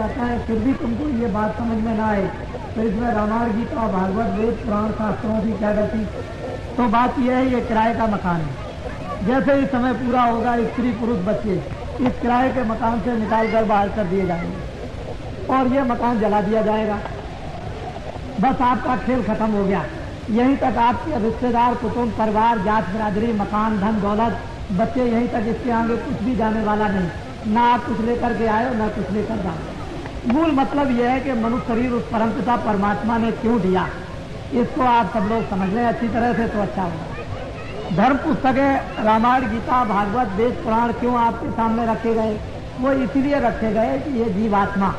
जाता है फिर भी तुमको ये बात समझ में ना आए, तो इसमें रामायण गीता भागवत वेद पुराण शास्त्रों की क्या गलती। तो बात यह है, ये किराए का मकान है। जैसे ही समय पूरा होगा स्त्री पुरुष बच्चे इस किराए के मकान से निकाल कर बाहर कर दिए जाएंगे और ये मकान जला दिया जाएगा। बस आपका खेल खत्म हो गया। यहीं तक आपके रिश्तेदार कुटुंब परिवार जात बिरादरी मकान धन दौलत बच्चे यहीं तक, इसके आगे कुछ भी जाने वाला नहीं। ना आप कुछ लेकर के आए ना कुछ लेकर जाओ। मूल मतलब यह है कि मनुष्य शरीर उस परमपिता परमात्मा ने क्यों दिया, इसको आप सब लोग समझ लें अच्छी तरह से तो अच्छा होगा। धर्म पुस्तकें रामायण गीता भागवत वेद पुराण क्यों आपके सामने रखे गए? वो इसीलिए रखे गए कि ये जीवात्मा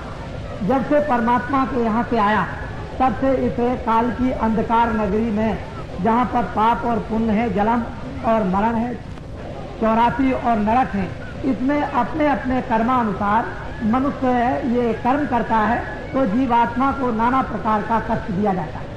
जब से परमात्मा के यहाँ से आया तब से इसे काल की अंधकार नगरी में, जहाँ पर पाप और पुण्य है, जन्म और मरण है, 84 और नरक है, इसमें अपने अपने कर्मानुसार मनुष्य ये कर्म करता है तो जीवात्मा को नाना प्रकार का कष्ट दिया जाता है।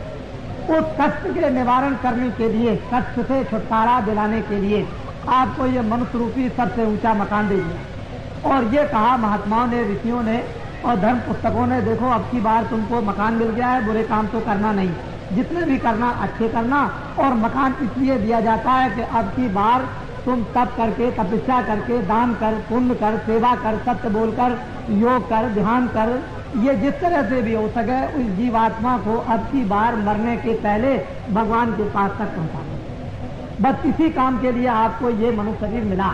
उस कष्ट के निवारण करने के लिए, कष्ट से छुटकारा दिलाने के लिए आपको ये मनुष्य रूपी सबसे ऊंचा मकान दे दिया। और ये कहा महात्माओं ने, ऋषियों ने और धर्म पुस्तकों ने, देखो अब की बार तुमको मकान मिल गया है, बुरे काम तो करना नहीं, जितने भी करना अच्छे करना। और मकान इसलिए दिया जाता है कि अब की बार तुम तप करके, तपस्या करके, दान कर, पुण्य कर, सेवा कर, सत्य बोलकर, योग कर, ध्यान कर, ये जिस तरह से भी हो सके उस जीवात्मा को अब की बार मरने के पहले भगवान के पास तक पहुंचा दो। बस इसी काम के लिए आपको ये मनुष्य शरीर मिला।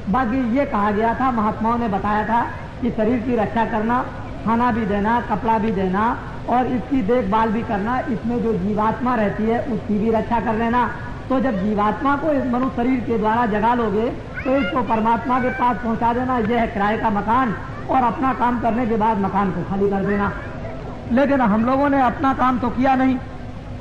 बाकी ये कहा गया था, महात्माओं ने बताया था कि शरीर की रक्षा करना, खाना भी देना, कपड़ा भी देना और इसकी देखभाल भी करना, इसमें जो जीवात्मा रहती है उसकी भी रक्षा कर लेना। तो जब जीवात्मा को इस मनुष्य शरीर के द्वारा जगा लोगे तो इसको परमात्मा के पास पहुंचा देना, यह है किराए का मकान। और अपना काम करने के बाद मकान को खाली कर देना। लेकिन हम लोगों ने अपना काम तो किया नहीं,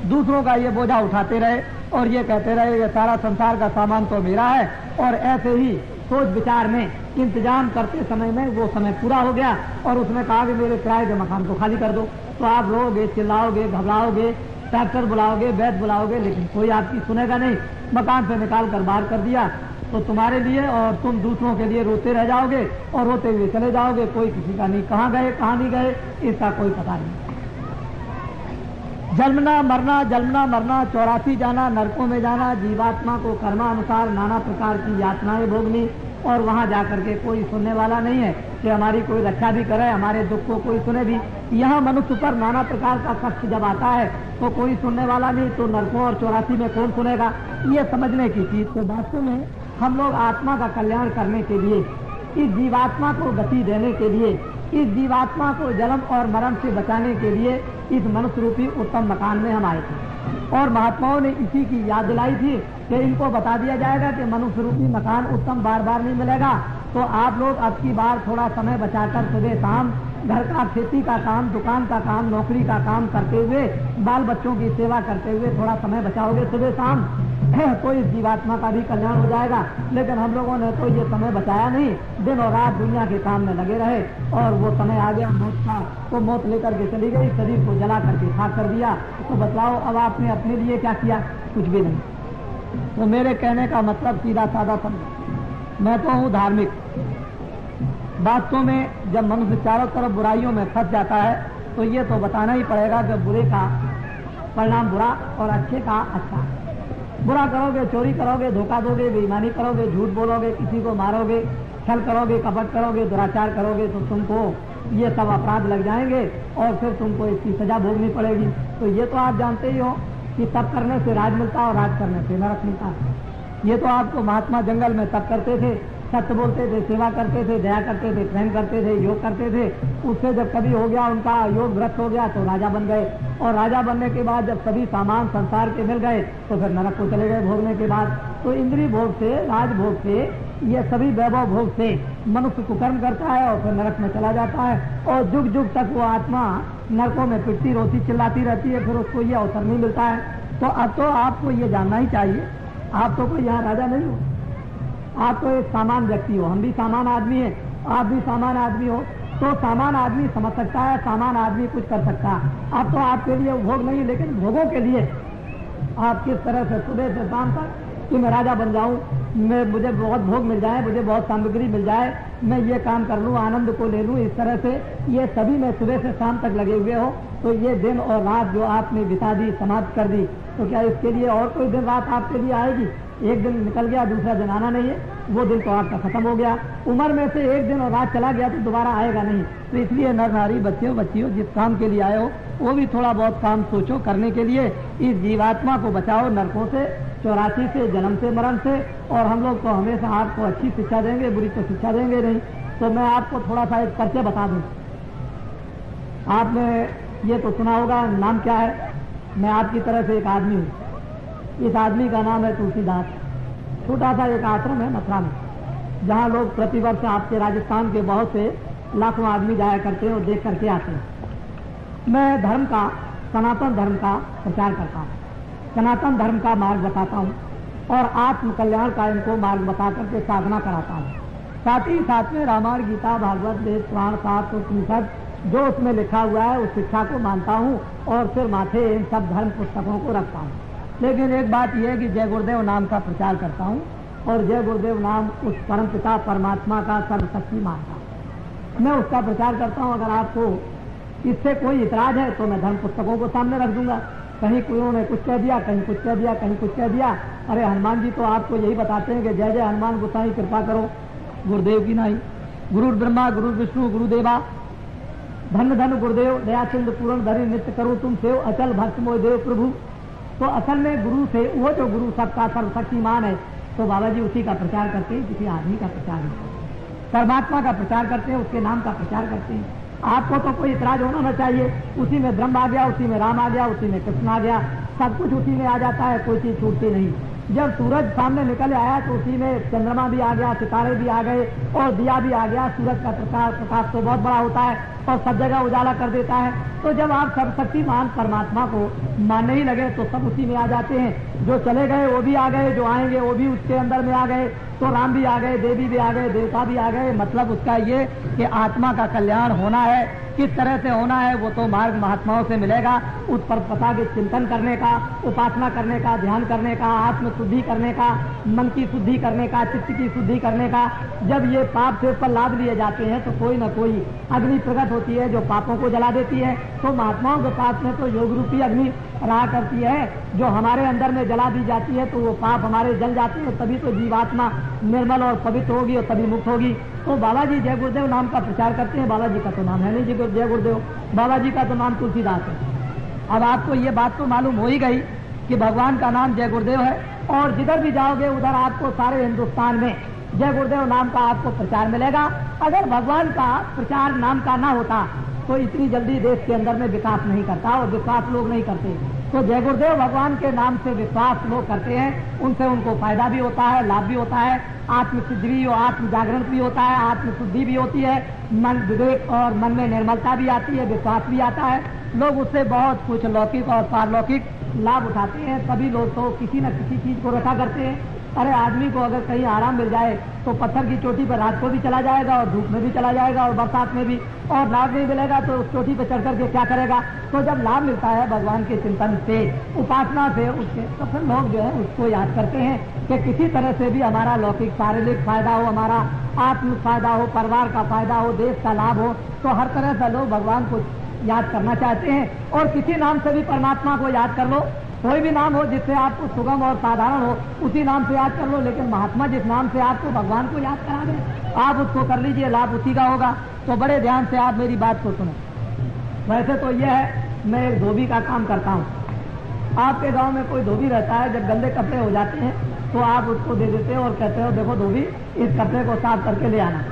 दूसरों का ये बोझा उठाते रहे और ये कहते रहे ये सारा संसार का सामान तो मेरा है। और ऐसे ही सोच विचार में इंतजाम करते समय में वो समय पूरा हो गया और उसने कहा कि मेरे किराए के मकान को खाली कर दो। तो आप रोगे, चिल्लाओगे, घबराओगे, डॉक्टर बुलाओगे, वैद्य बुलाओगे, लेकिन कोई आपकी सुनेगा नहीं। मकान से निकाल कर बाहर कर दिया तो तुम्हारे लिए और तुम दूसरों के लिए रोते रह जाओगे और रोते हुए चले जाओगे। कोई किसी का नहीं, कहाँ गए कहाँ नहीं गए इसका कोई पता नहीं। जन्मना मरना, जन्मना मरना, 84 जाना, नरकों में जाना, जीवात्मा को कर्मानुसार नाना प्रकार की यातनाएं भोगनी और वहां जाकर के कोई सुनने वाला नहीं है कि हमारी कोई रक्षा भी करे, हमारे दुख को कोई सुने भी। यहाँ मनुष्य पर नाना प्रकार का कष्ट जब आता है तो कोई सुनने वाला नहीं, तो नरकों और 84 में कौन सुनेगा? ये समझने की चीज। तो वास्तव में हम लोग आत्मा का कल्याण करने के लिए, इस जीवात्मा को गति देने के लिए, इस जीवात्मा को जन्म और मरण से बचाने के लिए इस मनुष्य रूपी उत्तम मकान में हम आए थे। और महात्माओं ने इसी की याद दिलाई थी कि इनको बता दिया जाएगा कि मनुष्य रूपी मकान उत्तम बार बार नहीं मिलेगा। तो आप लोग अब की बार थोड़ा समय बचाकर सुबह शाम घर का, खेती का काम, दुकान का काम, नौकरी का काम करते हुए, बाल बच्चों की सेवा करते हुए थोड़ा समय बचाओगे सुबह शाम तो इस जीवात्मा का भी कल्याण हो जाएगा। लेकिन हम लोगों ने तो ये समय बचाया नहीं, दिन और रात दुनिया के काम में लगे रहे और वो समय आ गया मौत का, तो मौत लेकर के चली गई, शरीर को जला करके खाक कर दिया। तो बताओ अब आपने अपने लिए क्या किया? कुछ भी नहीं। तो मेरे कहने का मतलब सीधा साधा समझो, मैं तो हूँ धार्मिक। वास्तव में जब मनुष्य चारों तरफ बुराइयों में फंस जाता है तो ये तो बताना ही पड़ेगा कि बुरे का परिणाम बुरा और अच्छे का अच्छा। बुरा करोगे, चोरी करोगे, धोखा दोगे, बेईमानी करोगे, झूठ बोलोगे, किसी को मारोगे, छल करोगे, कपट करोगे, दुराचार करोगे तो तुमको ये सब अपराध लग जाएंगे और फिर तुमको इसकी सजा भोगनी पड़ेगी। तो ये तो आप जानते ही हो कि तप करने से राज मिलता है और राज करने से नरक मिलता है। ये तो आपको महात्मा जंगल में तप करते थे, सत्य बोलते थे, सेवा करते थे, दया करते थे, प्रेम करते थे, योग करते थे। उससे जब कभी हो गया उनका योग भ्रष्ट हो गया तो राजा बन गए। और राजा बनने के बाद जब सभी सामान संसार के मिल गए तो फिर नरक को चले गए भोगने के बाद। तो इंद्रिय भोग से, राजभोग से, ये सभी वैभव भोग से मनुष्य कुकर्म करता है और फिर नरक में चला जाता है। और जुग जुग तक वो आत्मा नरकों में पिटती रोती चिल्लाती रहती है, फिर उसको ये अवसर नहीं मिलता है। तो अब तो आपको ये जानना ही चाहिए, आप तो कोई यहाँ राजा नहीं हो, आप तो एक सामान व्यक्ति हो, हम भी सामान आदमी है, आप भी सामान आदमी हो। तो सामान आदमी समझ सकता है, सामान आदमी कुछ कर सकता है। अब तो आपके लिए भोग नहीं, लेकिन भोगों के लिए आप किस तरह से सुबह से शाम तक कि मैं राजा बन जाऊं, मुझे बहुत भोग मिल जाए, मुझे बहुत सामग्री मिल जाए, मैं ये काम कर लूँ, आनंद को ले लूँ, इस तरह से ये सभी में सुबह से शाम तक लगे हुए हो, तो ये दिन और रात जो आपने बिता दी, समाप्त कर दी, तो क्या इसके लिए और कोई दिन रात आपके लिए आएगी? एक दिन निकल गया, दूसरा दिन आना नहीं है, वो दिन तो आपका खत्म हो गया। उम्र में से एक दिन और रात चला गया तो दोबारा आएगा नहीं। तो इसलिए नर नारी, बच्चे बच्चियों, जिस काम के लिए आए हो वो भी थोड़ा बहुत काम सोचो करने के लिए। इस जीवात्मा को बचाओ नरकों से, 84 से, जन्म से, मरण से। और हम लोग तो हमेशा आपको अच्छी शिक्षा देंगे, बुरी तो शिक्षा देंगे नहीं। तो मैं आपको थोड़ा सा एक परिचय बता दूं। आपने ये तो सुना होगा, नाम क्या है? मैं आपकी तरह से एक आदमी हूँ। इस आदमी का नाम है तुलसीदास। छोटा सा एक आश्रम है मथुरा में, जहाँ लोग प्रतिवर्ष आपके राजस्थान के बहुत से लाखों आदमी जाया करते हैं और देख करके आते हैं। मैं धर्म का, सनातन धर्म का प्रचार करता हूँ, सनातन धर्म का मार्ग बताता हूँ और आत्म कल्याण का इनको मार्ग बता करके साधना कराता हूँ। साथ ही साथ में रामायण, गीता, भागवत, वेद, पुराण, शास्त्र, उपनिषद जो उसमें लिखा हुआ है उस शिक्षा को मानता हूँ और फिर माथे इन सब धर्म पुस्तकों को रखता हूँ। लेकिन एक बात यह है कि जय गुरुदेव नाम का प्रचार करता हूँ और जय गुरुदेव नाम उस परम पिता परमात्मा का सर्वशक्ति मानता हूँ। मैं उसका प्रचार करता हूँ। अगर आपको इससे कोई इतराज है तो मैं धर्म पुस्तकों को सामने रख दूंगा। कहीं कोई उन्होंने कुछ कह दिया, कहीं कुछ कह दिया, कहीं कुछ कह दिया। अरे हनुमान जी तो आपको यही बताते हैं कि जय जय हनुमान गोसाई कृपा करो, गुरुदेव की नहीं। गुरु ब्रह्मा गुरु विष्णु गुरुदेवा, धन धन गुरुदेव, दया सिंधु पूर्ण धरि नित्य करो तुम सेव, अचल भक्त मोय देव प्रभु। तो असल में गुरु से, वो जो गुरु सबका सर्वशक्तिमान है, तो बाबा जी उसी का प्रचार करते हैं, किसी आदमी का प्रचार नहीं करते। परमात्मा का प्रचार करते हैं, उसके नाम का प्रचार करते हैं। आपको तो कोई इतराज होना न चाहिए। उसी में ब्रह्म आ गया, उसी में राम आ गया, उसी में कृष्ण आ गया, सब कुछ उसी में आ जाता है, कोई चीज छूटती नहीं। जब सूरज सामने निकल आया तो उसी में चंद्रमा भी आ गया, सितारे भी आ गए और दिया भी आ गया। सूरज का प्रकाश तो बहुत बड़ा होता है और सब जगह उजाला कर देता है। तो जब आप सर्वशक्तिमान परमात्मा को मानने ही लगे तो सब उसी में आ जाते हैं। जो चले गए वो भी आ गए, जो आएंगे वो भी उसके अंदर में आ गए। तो राम भी आ गए, देवी भी आ गए, देवता भी आ गए। मतलब उसका ये कि आत्मा का कल्याण होना है, किस तरह से होना है वो तो मार्ग महात्माओं से मिलेगा। उस पर पता के चिंतन करने का, उपासना करने का, ध्यान करने का, आत्म शुद्धि करने का, मन की शुद्धि करने का, चित्त की शुद्धि करने का। जब ये पाप से ऊपर लाभ लिए जाते हैं तो कोई न कोई अग्नि प्रकट होती है जो पापों को जला देती है। तो महात्माओं के पास में तो योग रूपी अग्नि रहा करती है जो हमारे अंदर में जला दी जाती है, तो वो पाप हमारे जल जाते हैं। तभी तो जीवात्मा निर्मल और पवित्र होगी और तभी मुक्त होगी। तो बाबा जी जय गुरुदेव नाम का प्रचार करते हैं। बाबा जी का तो नाम है नहीं जी जय गुरुदेव, बाबा जी का तो नाम तुलसीदास है। अब आपको ये बात तो मालूम हो ही गई कि भगवान का नाम जय गुरुदेव है और जिधर भी जाओगे उधर आपको सारे हिंदुस्तान में जय गुरुदेव नाम का आपको प्रचार मिलेगा। अगर भगवान का प्रचार नाम का ना होता तो इतनी जल्दी देश के अंदर में विकास नहीं करता और विश्वास लोग नहीं करते। तो जय गुरुदेव भगवान के नाम से विश्वास लोग करते हैं, उनसे उनको फायदा भी होता है, लाभ भी होता है, आत्म सिद्धि भी और आत्म जागरण भी होता है, आत्म शुद्धि भी होती है, मन विवेक और मन में निर्मलता भी आती है, विश्वास भी आता है। लोग उससे बहुत कुछ लौकिक और पारलौकिक लाभ उठाते हैं। सभी लोग तो किसी न किसी चीज को रखा करते हैं। अरे आदमी को अगर कहीं आराम मिल जाए तो पत्थर की चोटी पर रात को भी चला जाएगा और धूप में भी चला जाएगा और बरसात में भी, और लाभ नहीं मिलेगा तो उस चोटी पर चढ़ करके क्या करेगा। तो जब लाभ मिलता है भगवान के चिंतन से, उपासना से, उसके तो फिर लोग जो है उसको याद करते हैं कि किसी तरह से भी हमारा लौकिक शारीरिक फायदा हो, हमारा आत्म फायदा हो, परिवार का फायदा हो, देश का लाभ हो। तो हर तरह से लोग भगवान को याद करना चाहते हैं। और किसी नाम से भी परमात्मा को याद कर लो, कोई भी नाम हो जिससे आपको सुगम और साधारण हो उसी नाम से याद कर लो। लेकिन महात्मा जिस नाम से आपको भगवान को याद करा दे आप उसको कर लीजिए, लाभ उसी का होगा। तो बड़े ध्यान से आप मेरी बात को सुनो। वैसे तो यह है मैं एक धोबी का काम करता हूँ। आपके गांव में कोई धोबी रहता है, जब गंदे कपड़े हो जाते हैं तो आप उसको दे देते हो और कहते हो देखो धोबी इस कपड़े को साफ करके ले आना।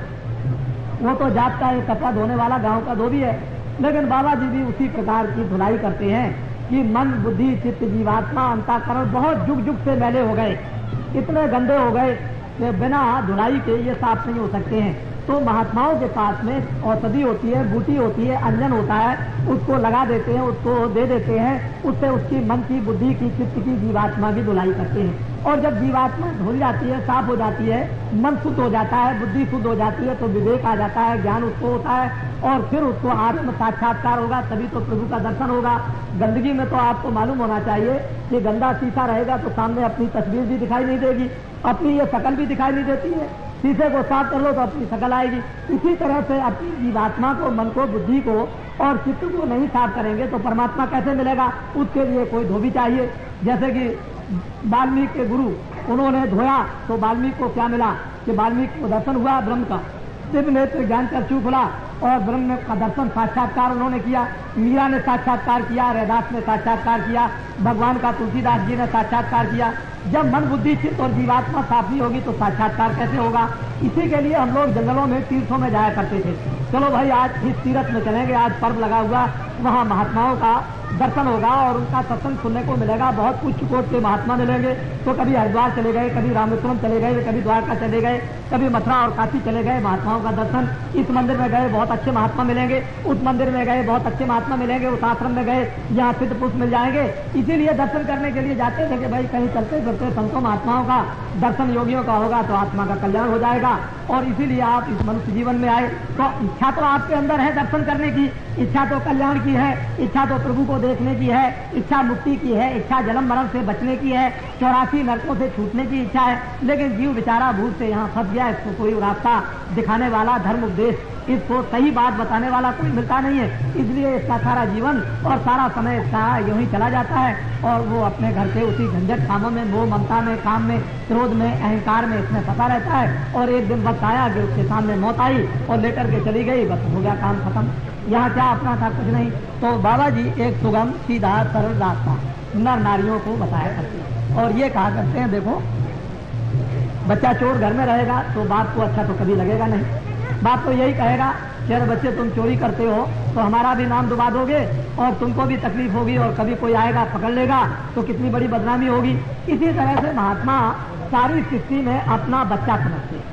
वो तो जात का एक कपड़ा धोने वाला गाँव का धोबी है। लेकिन बाबा जी भी उसी प्रकार की धुलाई करते हैं कि मन बुद्धि चित्त जीवात्मा अंतःकरण बहुत जुग जुग से मैले हो गए, इतने गंदे हो गए कि बिना धुलाई के ये साफ नहीं हो सकते हैं। तो महात्माओं के पास में औषधि होती है, बूटी होती है, अंजन होता है, उसको लगा देते हैं, उसको दे देते हैं। उससे उसकी मन की, बुद्धि की, चित्त की, जीवात्मा की धुलाई करते हैं। और जब जीवात्मा धुल जाती है, साफ हो जाती है, मन शुद्ध हो जाता है, बुद्धि शुद्ध हो जाती है, तो विवेक आ जाता है, ज्ञान उसको होता है और फिर उसको आत्म साक्षात्कार होगा, तभी तो प्रभु का दर्शन होगा। गंदगी में तो आपको मालूम होना चाहिए कि गंदा शीशा रहेगा तो सामने अपनी तस्वीर भी दिखाई नहीं देगी, अपनी ये शकल भी दिखाई नहीं देती है। शीशे को साफ कर लो तो अपनी शकल आएगी। इसी तरह से अपनी जीवात्मा को, मन को, बुद्धि को और चित्त को नहीं साफ करेंगे तो परमात्मा कैसे मिलेगा? उसके लिए कोई धोबी चाहिए। जैसे कि वाल्मीकि के गुरु, उन्होंने धोया तो वाल्मीकि को क्या मिला कि वाल्मीकि को दर्शन हुआ ब्रह्म का, दिव्य नेत्र ज्ञान चक्षु खुला और ब्रह्म का दर्शन साक्षात्कार उन्होंने किया। मीरा ने साक्षात्कार किया, रैदास ने साक्षात्कार किया, भगवान का तुलसीदास जी ने साक्षात्कार किया। जब मन, बुद्धि, चित्त और जीवात्मा साफ नहीं होगी तो साक्षात्कार कैसे होगा? इसी के लिए हम लोग जंगलों में, तीर्थों में जाया करते थे। चलो भाई आज इस तीर्थ में चलेंगे, आज पर्व लगा हुआ, वहाँ महात्माओं का दर्शन होगा और उनका सत्संग सुनने को मिलेगा। बहुत उच्च कोट के महात्मा मिलेंगे। तो कभी हरिद्वार चले गए, कभी रामेश्वरम चले गए, कभी द्वारका चले गए, कभी मथुरा और काशी चले गए, महात्माओं का दर्शन। इस मंदिर में गए, बहुत अच्छे महात्मा मिलेंगे, उस मंदिर में गए, बहुत अच्छे महात्मा मिलेंगे, उस आश्रम में गए, यहाँ सिद्ध पुरुष मिल जाएंगे। इसीलिए दर्शन करने के लिए जाते थे कि भाई कहीं चलते फिरते संतों महात्माओं का दर्शन, योगियों का होगा तो आत्मा का कल्याण हो जाएगा। और इसीलिए आप इस मनुष्य जीवन में आए। तो इच्छा तो आपके अंदर है दर्शन करने की, इच्छा तो कल्याण की है, इच्छा तो प्रभु को देखने की है, इच्छा मुक्ति की है, इच्छा जन्म मरण से बचने की है, 84 नरकों से छूटने की इच्छा है। लेकिन जीव बेचारा भूल से यहाँ फंस गया। इसको कोई रास्ता दिखाने वाला, धर्म उपदेश, इसको सही बात बताने वाला कोई मिलता नहीं है। इसलिए इसका सारा जीवन और सारा समय इसका यूं ही चला जाता है और वो अपने घर के उसी झंझट कामों में, मोह ममता में, काम में, क्रोध में, अहंकार में इसमें फंसा रहता है। और एक दिन वक्त आया कि उसके सामने मौत आई और लेकर के चली गई, बस हो गया काम खत्म। यहाँ क्या अपना था? कुछ नहीं। तो बाबा जी एक सुगम, सीधा, सरल रास्ता नर नारियों को बताया करते हैं और ये कहा करते हैं, देखो बच्चा चोर घर में रहेगा तो बाप को अच्छा तो कभी लगेगा नहीं। बाप तो यही कहेगा कि अरे बच्चे तुम चोरी करते हो तो हमारा भी नाम डुबा दोगे और तुमको भी तकलीफ होगी और कभी कोई आएगा पकड़ लेगा तो कितनी बड़ी बदनामी होगी। इसी तरह से महात्मा सारी सृष्टि में अपना बच्चा समझते हैं।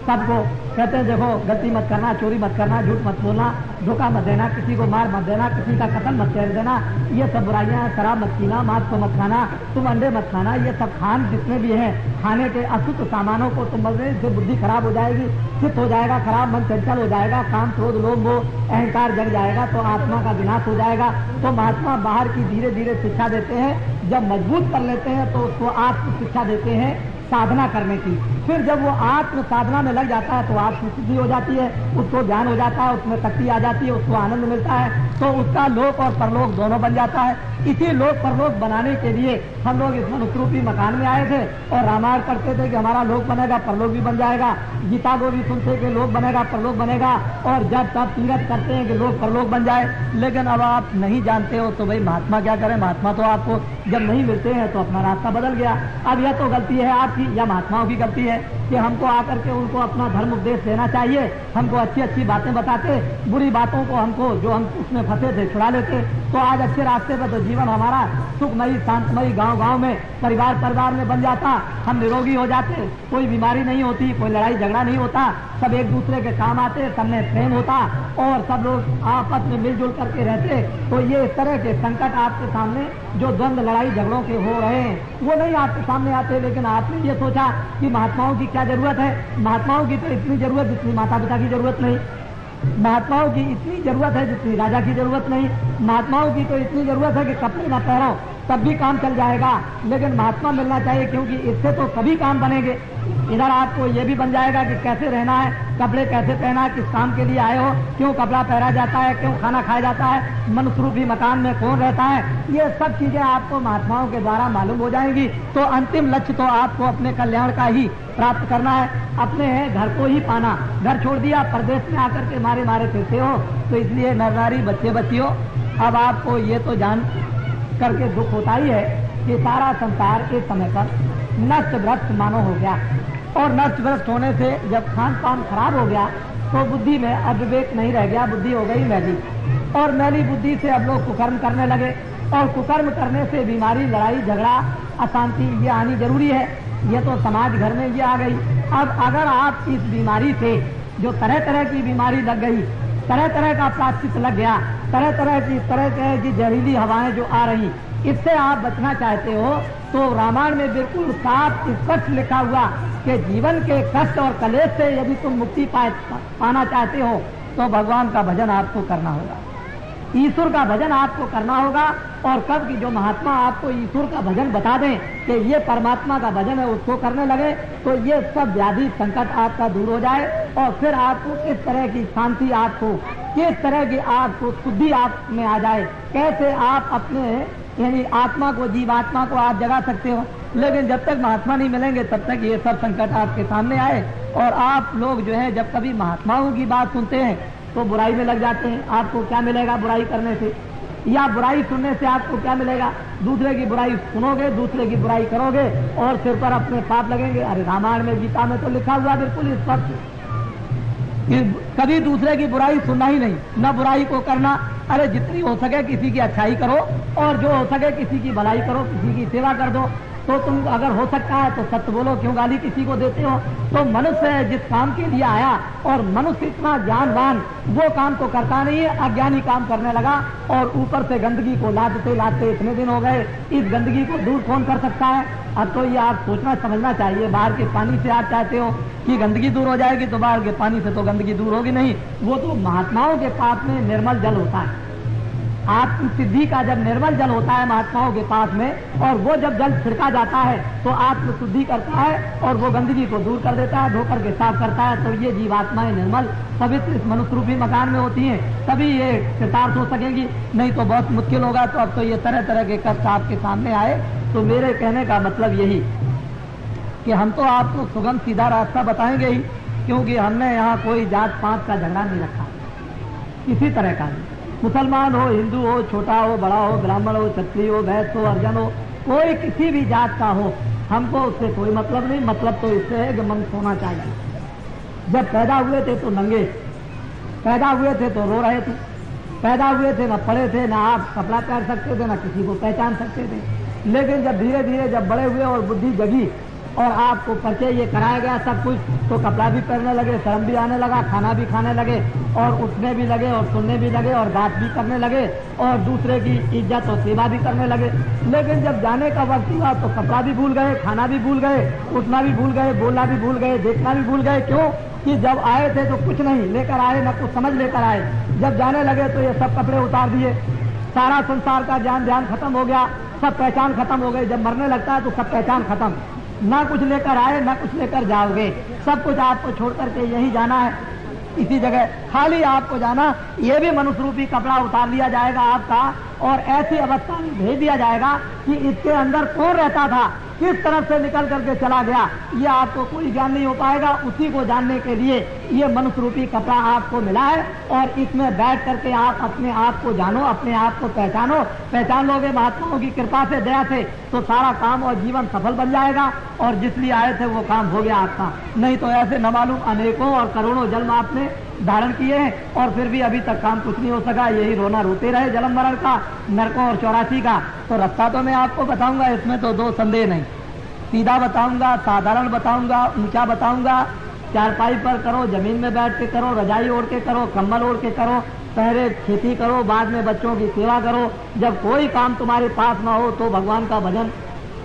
सबको कहते हैं देखो गलती मत करना, चोरी मत करना, झूठ मत बोलना, धोखा मत देना, किसी को मार मत देना, किसी का कत्ल मत कर देना, ये सब बुराइयां हैं। शराब मत पीना, मांस को मत खाना, तुम अंडे मत खाना, ये सब खान जितने भी हैं खाने के अशुद्ध सामानों को तुम मत, इससे बुद्धि खराब हो जाएगी, चित्त हो जाएगा खराब, मन चंचल हो जाएगा, काम, क्रोध, लोभ, मोह, अहंकार जग जाएगा तो आत्मा का विनाश हो जाएगा। तो महात्मा बाहर की धीरे धीरे शिक्षा देते हैं। जब मजबूत कर लेते हैं तो उसको आत्म शिक्षा देते हैं साधना करने की। फिर जब वो आत्म साधना में लग जाता है तो आत्म सिद्धि हो जाती है, उसको ज्ञान हो जाता है, उसमें शक्ति आ जाती है, उसको आनंद मिलता है, तो उसका लोक और परलोक दोनों बन जाता है। इसी लोक परलोक बनाने के लिए हम लोग इस मनुष्य रूपी मकान में आए थे और रामायण करते थे कि हमारा लोक बनेगा, परलोक भी बन जाएगा। गीता को भी सुनते कि लोक बनेगा, परलोक बनेगा, और जब तब तीरथ करते हैं कि लोक परलोक बन जाए। लेकिन अब आप नहीं जानते हो तो भाई महात्मा क्या करें? महात्मा तो आपको जब नहीं मिलते हैं तो अपना रास्ता बदल गया। अब यह तो गलती है आपकी या महात्माओं की गलती है कि हमको आकर के उनको अपना धर्म उपदेश देना चाहिए। हमको अच्छी अच्छी बातें बताते, बुरी बातों को हमको जो हम उसमें फंसे थे छुड़ा लेते, तो आज अच्छे रास्ते पर तो जीवन हमारा सुखमयी, शांतमयी, गांव गांव में, परिवार परिवार में बन जाता, हम निरोगी हो जाते, कोई बीमारी नहीं होती, कोई लड़ाई झगड़ा नहीं होता, सब एक दूसरे के काम आते, सब में प्रेम होता और सब लोग आपस में मिलजुल करके रहते। तो ये इस तरह के संकट आपके सामने जो द्वंद्व, लड़ाई झगड़ों के हो रहे हैं वो नहीं आपके सामने आते। लेकिन आपने ये सोचा कि महात्माओं की क्या जरूरत है? महात्माओं की तो इतनी जरूरत जितनी माता पिता की जरूरत नहीं, महात्माओं की इतनी जरूरत है जितनी राजा की जरूरत नहीं, महात्माओं की तो इतनी जरूरत है कि कपड़े न पहनो तब भी काम चल जाएगा। लेकिन महात्मा मिलना चाहिए क्योंकि इससे तो सभी काम बनेंगे। इधर आपको ये भी बन जाएगा कि कैसे रहना है, कपड़े कैसे पहना है, किस काम के लिए आए हो, क्यों कपड़ा पहना जाता है, क्यों खाना खाया जाता है, मनुष्य रूपी मकान में कौन रहता है, ये सब चीजें आपको महात्माओं के द्वारा मालूम हो जाएंगी। तो अंतिम लक्ष्य तो आपको अपने कल्याण का ही प्राप्त करना है, अपने घर को ही पाना। घर छोड़ दिया, परदेश में आकर के मारे मारे फिरते हो। तो इसलिए नर नारी, बच्चे बच्चियों, अब आपको ये तो जान करके दुख होता ही है कि सारा संसार के समय पर नष्ट भ्रष्ट मानो हो गया। और नष्ट भ्रष्ट होने से जब खान पान खराब हो गया तो बुद्धि में अविवेक नहीं रह गया, बुद्धि हो गई मैली। और मैली बुद्धि से अब लोग कुकर्म करने लगे और कुकर्म करने से बीमारी, लड़ाई झगड़ा, अशांति ये आनी जरूरी है। ये तो समाज घर में ये आ गई। अब अगर आप इस बीमारी से जो तरह तरह की बीमारी लग गई, तरह तरह का प्लास्टिक लग गया, तरह तरह की जहरीली हवाएं जो आ रही, इससे आप बचना चाहते हो तो रामायण में बिल्कुल साफ स्पष्ट लिखा हुआ कि जीवन के कष्ट और कलेश से यदि तुम मुक्ति पाना चाहते हो तो भगवान का भजन आपको करना होगा। ईश्वर का भजन आपको करना होगा। और कब की जो महात्मा आपको ईश्वर का भजन बता दें कि ये परमात्मा का भजन है, उसको करने लगे, तो ये सब व्याधि संकट आपका दूर हो जाए और फिर आपको किस तरह की शांति, आपको किस तरह की आपको शुद्धि आप में आ जाए, कैसे आप अपने यानी आत्मा को, जीवात्मा को आप जगा सकते हो। लेकिन जब तक महात्मा नहीं मिलेंगे तब तक ये सब संकट आपके सामने आए। और आप लोग जो है जब कभी महात्माओं की बात सुनते हैं तो बुराई में लग जाते हैं। आपको क्या मिलेगा बुराई करने से, या बुराई सुनने से आपको क्या मिलेगा? दूसरे की बुराई सुनोगे, दूसरे की बुराई करोगे और सिर पर अपने पाप लगेंगे। अरे रामायण में, गीता में तो लिखा हुआ बिल्कुल स्पष्ट कि कभी दूसरे की बुराई सुनना ही नहीं, न बुराई को करना। अरे जितनी हो सके किसी की अच्छाई करो और जो हो सके किसी की भलाई करो, किसी की सेवा कर दो। तो तुम अगर हो सकता है तो सत्य बोलो, क्यों गाली किसी को देते हो? तो मनुष्य जिस काम के लिए आया और मनुष्य इतना ज्ञानवान, वो काम तो करता नहीं है, अज्ञानी काम करने लगा और ऊपर से गंदगी को लादते लादते इतने दिन हो गए। इस गंदगी को दूर कौन कर सकता है? अब तो ये आप सोचना समझना चाहिए। बाहर के पानी से आप चाहते हो कि गंदगी दूर हो जाएगी, तो बाहर के पानी से तो गंदगी दूर होगी नहीं। वो तो महात्माओं के पास में निर्मल जल होता है। आत्म सिद्धि का जब निर्मल जल होता है महात्माओं के पास में, और वो जब जल छिड़का जाता है तो आत्म शुद्धि करता है और वो गंदगी को दूर कर देता है, धोकर के साफ करता है। तो ये जीवात्माएं निर्मल पवित्र इस मनुष्य रूपी मकान में होती हैं, तभी ये कृतार्थ हो सकेगी, नहीं तो बहुत मुश्किल होगा। तो अब तो ये तरह तरह के कष्ट आपके सामने आए। तो मेरे कहने का मतलब यही कि हम तो आपको सुगम सीधा रास्ता बताएंगे ही, क्योंकि हमने यहाँ कोई जात पात का झगड़ा नहीं रखा, किसी तरह का नहीं। मुसलमान हो, हिंदू हो, छोटा हो, बड़ा हो, ब्राह्मण हो, क्षत्रिय हो, वैश्य हो, अर्जन हो, कोई किसी भी जात का हो, हमको उससे कोई मतलब नहीं। मतलब तो इससे है कि मन सोना चाहिए। जब पैदा हुए थे तो नंगे, पैदा हुए थे तो रो रहे थे, पैदा हुए थे न पढ़े थे, न आप कपड़ा पहन सकते थे, न किसी को पहचान सकते थे। लेकिन जब धीरे धीरे जब बड़े हुए और बुद्धि जगी और आपको परिचय ये कराया गया सब कुछ, तो कपड़ा भी पहनने लगे, शर्म भी आने लगा, खाना भी खाने लगे और उठने भी लगे और सुनने भी लगे और बात भी करने लगे और दूसरे की इज्जत और सेवा भी करने लगे। लेकिन जब जाने का वक्त हुआ तो कपड़ा भी भूल गए, खाना भी भूल गए, उठना भी भूल गए, बोलना भी भूल गए, देखना भी भूल गए। क्यों? कि जब आए थे तो कुछ नहीं लेकर आए, न कुछ समझ लेकर आए। जब जाने लगे तो ये सब कपड़े उतार दिए, सारा संसार का ज्ञान ध्यान खत्म हो गया, सब पहचान खत्म हो गई। जब मरने लगता है तो सब पहचान खत्म, ना कुछ लेकर आए ना कुछ लेकर जाओगे, सब कुछ आपको छोड़ करके यही जाना है, इसी जगह खाली आपको जाना। ये भी मनुष्य रूपी कपड़ा उतार लिया जाएगा आपका और ऐसी अवस्था में भेज दिया जाएगा कि इसके अंदर कौन रहता था, किस तरफ से निकल करके चला गया, ये आपको कोई ज्ञान नहीं हो पाएगा। उसी को जानने के लिए ये मनुष्य रूपी कपड़ा आपको मिला है और इसमें बैठ करके आप अपने आप को जानो, अपने आप को पहचानो। पहचान लोगे महात्माओं की कृपा से, दया से, तो सारा काम और जीवन सफल बन जाएगा और जिस लिए आए थे वो काम हो गया आपका। नहीं तो ऐसे न मालूम अनेकों और करोड़ों जन्म आपने धारण किए हैं और फिर भी अभी तक काम कुछ नहीं हो सका। यही रोना रोते रहे जन्म मरण का, नरकों और 84 का। तो रास्ता तो मैं आपको बताऊंगा, इसमें तो दो संदेह नहीं। सीधा बताऊंगा, साधारण बताऊंगा, ऊंचा बताऊंगा। चारपाई पर करो, जमीन में बैठ के करो, रजाई ओढ़ के करो, कंबल ओढ़ के करो, पहले खेती करो, बाद में बच्चों की सेवा करो। जब कोई काम तुम्हारे पास ना हो तो भगवान का भजन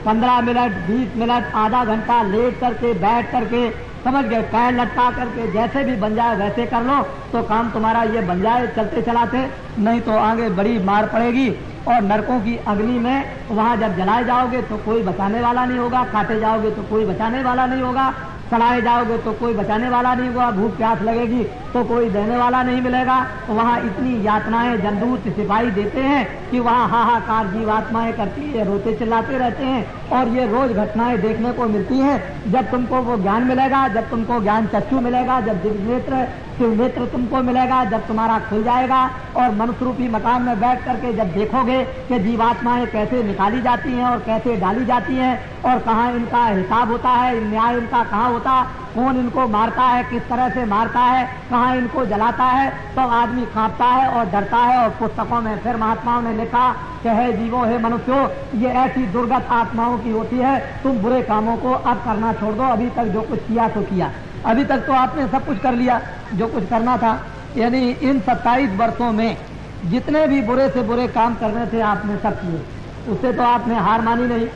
15 मिनट, 20 मिनट, आधा घंटा लेट करके, बैठ करके, समझ गए, पैर लटका करके जैसे भी बन जाए वैसे कर लो तो काम तुम्हारा ये बन जाए चलते चलाते। नहीं तो आगे बड़ी मार पड़ेगी और नरकों की अग्नि में वहां जब जलाए जाओगे तो कोई बचाने वाला नहीं होगा, काटे जाओगे तो कोई बचाने वाला नहीं होगा, सड़ाए जाओगे तो कोई बचाने वाला नहीं होगा, भूख प्यास लगेगी तो कोई देने वाला नहीं मिलेगा। वहाँ इतनी यातनाएं जमदूत सिपाही देते हैं कि वहाँ हाहाकार जीवात्माएं करती है, रोते चिल्लाते रहते हैं और ये रोज घटनाएं देखने को मिलती हैं। जब तुमको वो ज्ञान मिलेगा, जब तुमको ज्ञान चक्षु मिलेगा, जब दिव्य नेत्र तुमको मिलेगा, जब तुम्हारा खुल जाएगा और मनुष्य रूपी मकान में बैठ करके जब देखोगे कि जीवात्माएं कैसे निकाली जाती हैं और कैसे डाली जाती हैं और कहाँ इनका हिसाब होता है, न्याय इनका कहाँ होता, कौन इनको मारता है, किस तरह से मारता है, कहाँ इनको जलाता है, तो आदमी कांपता है और डरता है। और पुस्तकों में फिर महात्माओं ने लिखा कि हे जीवो, हे मनुष्यों, ये ऐसी दुर्गत आत्माओं की होती है, तुम बुरे कामों को अब करना छोड़ दो। अभी तक जो कुछ किया तो किया, अभी तक तो आपने सब कुछ कर लिया जो कुछ करना था। यानी इन 27 वर्षों में जितने भी बुरे से बुरे काम करने थे आपने सब किए, उससे तो आपने हार मानी नहीं।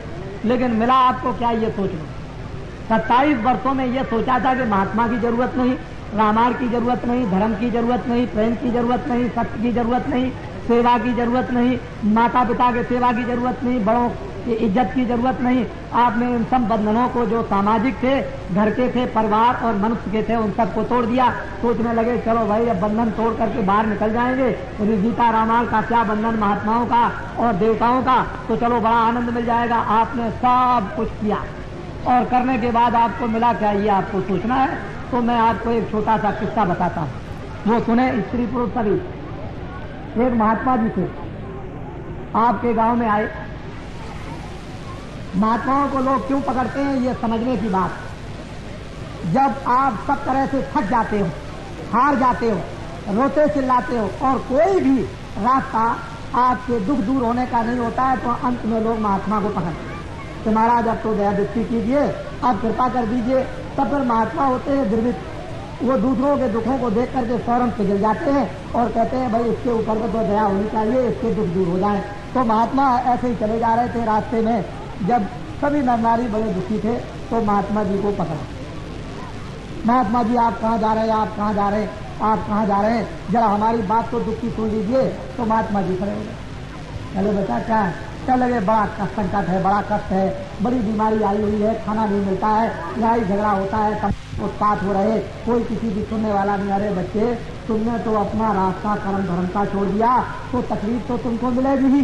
लेकिन मिला आपको क्या, ये सोच लो। 27 वर्षों में ये सोचा था कि महात्मा की जरूरत नहीं, रामायण की जरूरत नहीं, धर्म की जरूरत नहीं, प्रेम की जरूरत नहीं, सत्य की जरूरत नहीं, सेवा की जरूरत नहीं, माता पिता के सेवा की जरूरत नहीं, बड़ों की इज्जत की जरूरत नहीं। आपने इन सब बंधनों को जो सामाजिक थे, घर के थे, परिवार और मनुष्य के थे, उन सबको तोड़ दिया। सोचने लगे चलो भाई अब बंधन तोड़ करके बाहर निकल जाएंगे। गीता रामायण का क्या बंधन महात्माओं का और देवताओं का, तो चलो बड़ा आनंद मिल जाएगा। आपने सब कुछ किया और करने के बाद आपको मिला क्या, ये आपको सोचना है। तो मैं आपको एक छोटा सा किस्सा बताता हूँ, वो सुने स्त्री पुरुष सभी। एक महात्मा जी थे, आपके गांव में आए। महात्माओं को लोग क्यों पकड़ते हैं, ये समझने की बात। जब आप सब तरह से थक जाते हो, हार जाते हो, रोते चिल्लाते हो और कोई भी रास्ता आपके दुख दूर होने का नहीं होता है, तो अंत में लोग महात्मा को पकड़ते हैं कि महाराज अब तो दया दृष्टि कीजिए, अब कृपा कर दीजिए। तब फिर महात्मा होते हैं द्रवित, वो दूसरों के दुखों को देख करके फौरन पिघल जाते हैं और कहते हैं भाई इसके ऊपर तो दया होनी चाहिए, इसके दुख दूर हो जाए। तो महात्मा ऐसे ही चले जा रहे थे। रास्ते में जब सभी नर नारी बड़े दुखी थे तो महात्मा जी को पकड़ा। महात्मा जी आप कहाँ जा रहे हैं, आप कहाँ जा रहे हैं, आप कहाँ जा रहे हैं, जरा हमारी बात तो दुखी सुन लीजिए। तो महात्मा जी खड़े हो गए। चलो बेटा क्या है, क्या लगे, बड़ा संकट है, बड़ा कष्ट है, बड़ी बीमारी आई हुई है, खाना नहीं मिलता है, लड़ाई झगड़ा होता है, तब उत्पात हो रहे, कोई किसी की सुनने वाला नहीं। अरे बच्चे तुमने तो अपना रास्ता कर्म धर्म का छोड़ दिया तो तकलीफ तो तुमको मिलेगी ही,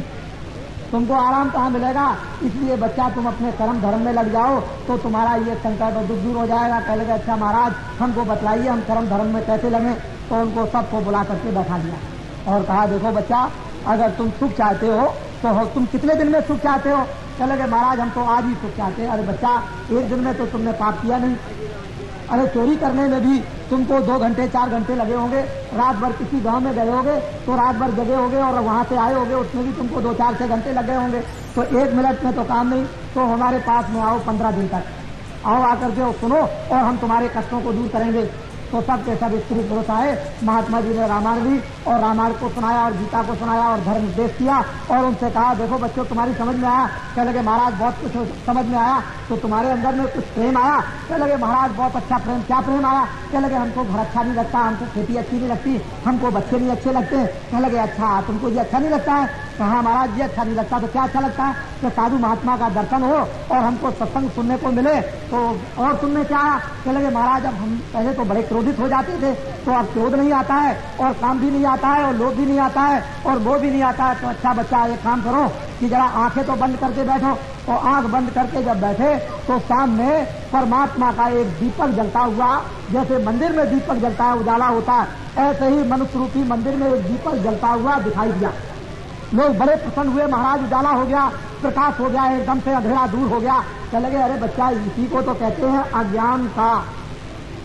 तुमको आराम कहाँ मिलेगा। इसलिए बच्चा तुम अपने कर्म धर्म में लग जाओ तो तुम्हारा ये संकट और दुख दूर हो जाएगा। कह लगे अच्छा महाराज हमको बतलाइए हम कर्म धर्म में कैसे लगे। तो उनको सबको बुला करके बैठा दिया और कहा देखो बच्चा, अगर तुम सुख चाहते हो तो तुम कितने दिन में सुख चाहते हो। कह लगे महाराज हम तो आज ही सुख चाहते हैं। अरे बच्चा एक दिन में तो तुमने पाप किया नहीं। अरे चोरी करने में भी तुमको 2 घंटे 4 घंटे लगे होंगे, रात भर किसी गांव में गए होगे तो रात भर जगे होगे और वहां से आए होगे, उसमें भी तुमको 2-4-6 घंटे लगे होंगे। तो 1 मिनट में तो काम नहीं। तो हमारे पास में आओ 15 दिन तक आओ, आकर के सुनो और हम तुम्हारे कष्टों को दूर करेंगे। तो सब के सब स्त्री पुरुष आए। महात्मा जी ने रामायण ली और रामायण को सुनाया और गीता को सुनाया और धर्म उपदेश किया और उनसे कहा देखो बच्चों तुम्हारी समझ में आया। कह लगे महाराज बहुत कुछ समझ में आया। तो तुम्हारे अंदर में कुछ प्रेम आया। कह लगे महाराज बहुत अच्छा प्रेम। क्या प्रेम आया। कह लगे हमको घर अच्छा नहीं लगता, हमको खेती अच्छी नहीं लगती, हमको बच्चे नहीं अच्छे लगते। कह लगे अच्छा तुमको ये अच्छा नहीं लगता है। कहा महाराज ये अच्छा नहीं लगता तो क्या अच्छा लगता है कि साधु महात्मा का दर्शन हो और हमको सत्संग सुनने को मिले। तो और तुमने क्या। कह लगे महाराज अब हम पहले तो बड़े क्रोधित हो जाते थे, तो अब क्रोध नहीं आता है और काम भी नहीं आता है और लोभ भी नहीं आता है और मोह भी नहीं आता है। तो अच्छा बच्चा एक काम करो कि जरा आंखें तो बंद करके बैठो। तो आंख बंद करके जब बैठे तो सामने परमात्मा का एक दीपक जलता हुआ, जैसे मंदिर में दीपक जलता है उजाला होता है, ऐसे ही मनुष्य रूपी मंदिर में एक दीपक जलता हुआ दिखाई दिया। लोग बड़े प्रसन्न हुए, महाराज उजाला हो गया, प्रकाश हो गया, एकदम से अंधेरा दूर हो गया। कह लगे अरे बच्चा इसी को तो कहते हैं अज्ञान का।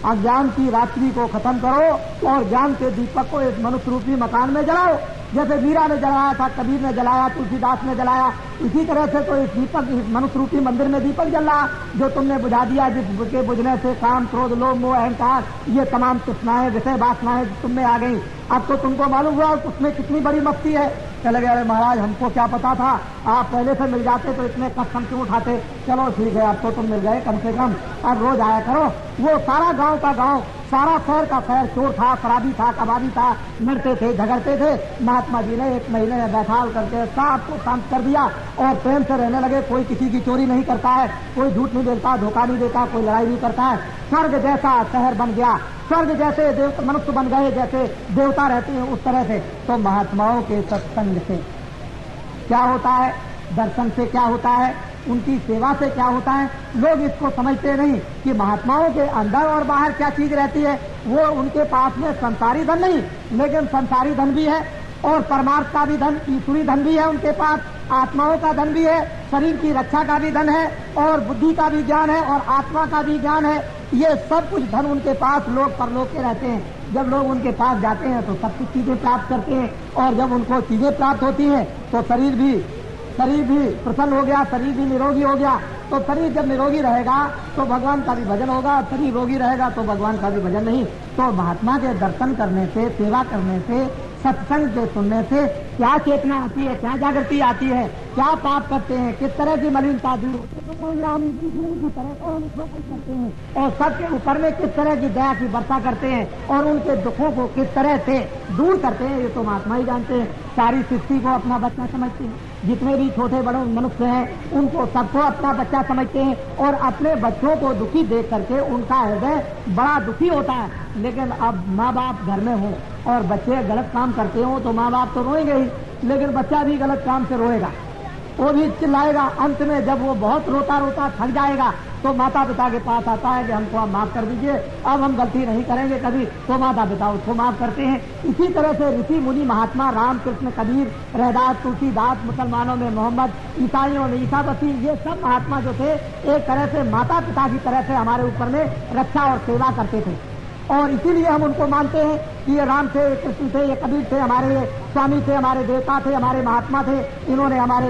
अज्ञान की रात्रि को खत्म करो और ज्ञान के दीपक को इस मनुष्य रूपी मकान में जलाओ। जैसे मीरा ने जलाया था, कबीर ने जलाया, तुलसीदास ने जलाया, इसी तरह से तो इस दीपक इस मनुष्य रूपी मंदिर में दीपक जल रहा जो तुमने बुझा दिया, जिसके बुझने से काम क्रोध लोभ मोह अहंकार ये तमाम तृष्णाएं विषय वासनाएं तुमने आ गई। अब तो तुमको मालूम हुआ उसमें कितनी बड़ी मस्ती है। कह लगे अरे महाराज हमको क्या पता था, आप पहले से मिल जाते तो इतने कष्ट हम क्यों उठाते। चलो ठीक है अब तो तुम मिल गए, कम से कम अब रोज आया करो। वो सारा गांव का गांव, सारा शहर का शहर चोर था, शराबी था, कबाबी था, लड़ते थे, झगड़ते थे। महात्मा जी ने 1 महीने में बैठा करके सबको शांत कर दिया और प्रेम से रहने लगे। कोई किसी की चोरी नहीं करता है, कोई झूठ नहीं बोलता, धोखा नहीं देता, कोई लड़ाई नहीं करता है। स्वर्ग जैसा शहर बन गया, स्वर्ग जैसे मनुष्य बन गए, जैसे देवता रहते हैं उस तरह से। तो महात्माओं के सत्संग से क्या होता है, दर्शन से क्या होता है, उनकी सेवा से क्या होता है। लोग इसको समझते नहीं कि महात्माओं के अंदर और बाहर क्या चीज रहती है। वो उनके पास में संसारी धन नहीं, लेकिन संसारी धन भी है और परमार्थ का भी धन, ईश्वरी धन भी है उनके पास, आत्माओं का धन भी है, शरीर की रक्षा का भी धन है और बुद्धि का भी ज्ञान है और आत्मा का भी ज्ञान है। ये सब कुछ धन उनके पास लोग परलोक के रहते हैं। जब लोग उनके पास जाते हैं तो सब कुछ चीजें प्राप्त करते हैं और जब उनको चीजें प्राप्त होती हैं तो शरीर भी प्रसन्न हो गया, शरीर भी निरोगी हो गया। तो शरीर जब निरोगी रहेगा तो भगवान का भी भजन होगा, शरीर रोगी रहेगा तो भगवान का भी भजन नहीं। तो महात्मा के दर्शन करने से, सेवा करने से, सत्संग के सुनने से क्या चेतना आती है, क्या जागृति आती है। क्या पाप करते हैं, किस तरह की मलिनता दूर की तरह करते हैं और सबके ऊपर में किस तरह की दया की वर्षा करते हैं और उनके दुखों को किस तरह से दूर करते हैं, ये तो महात्मा ही जानते हैं। सारी सृष्टि को अपना बच्चा समझते हैं, जितने भी छोटे बड़े मनुष्य हैं उनको सबको अपना बच्चा समझते हैं और अपने बच्चों को दुखी देख करके उनका हृदय बड़ा दुखी होता है। लेकिन अब माँ बाप घर में हो और बच्चे गलत काम करते हो तो माँ बाप तो रोएंगे ही, लेकिन बच्चा भी गलत काम से रोएगा, वो भी चिल्लाएगा। अंत में जब वो बहुत रोता रोता थक जाएगा तो माता पिता के पास आता है कि हमको आप माफ कर दीजिए, अब हम गलती नहीं करेंगे कभी, तो माता पिता उसको माफ करते हैं। इसी तरह से ऋषि मुनि महात्मा राम कृष्ण कबीर रैदास तुलसीदास, मुसलमानों में मोहम्मद, ईसाइयों में ईसा मसीह, ये सब महात्मा जो थे एक तरह से माता पिता की तरह से हमारे ऊपर में रक्षा और सेवा करते थे और इसीलिए हम उनको मानते हैं कि ये राम थे, कृष्ण थे, ये कबीर थे, हमारे स्वामी थे, हमारे देवता थे, हमारे महात्मा थे। इन्होंने हमारी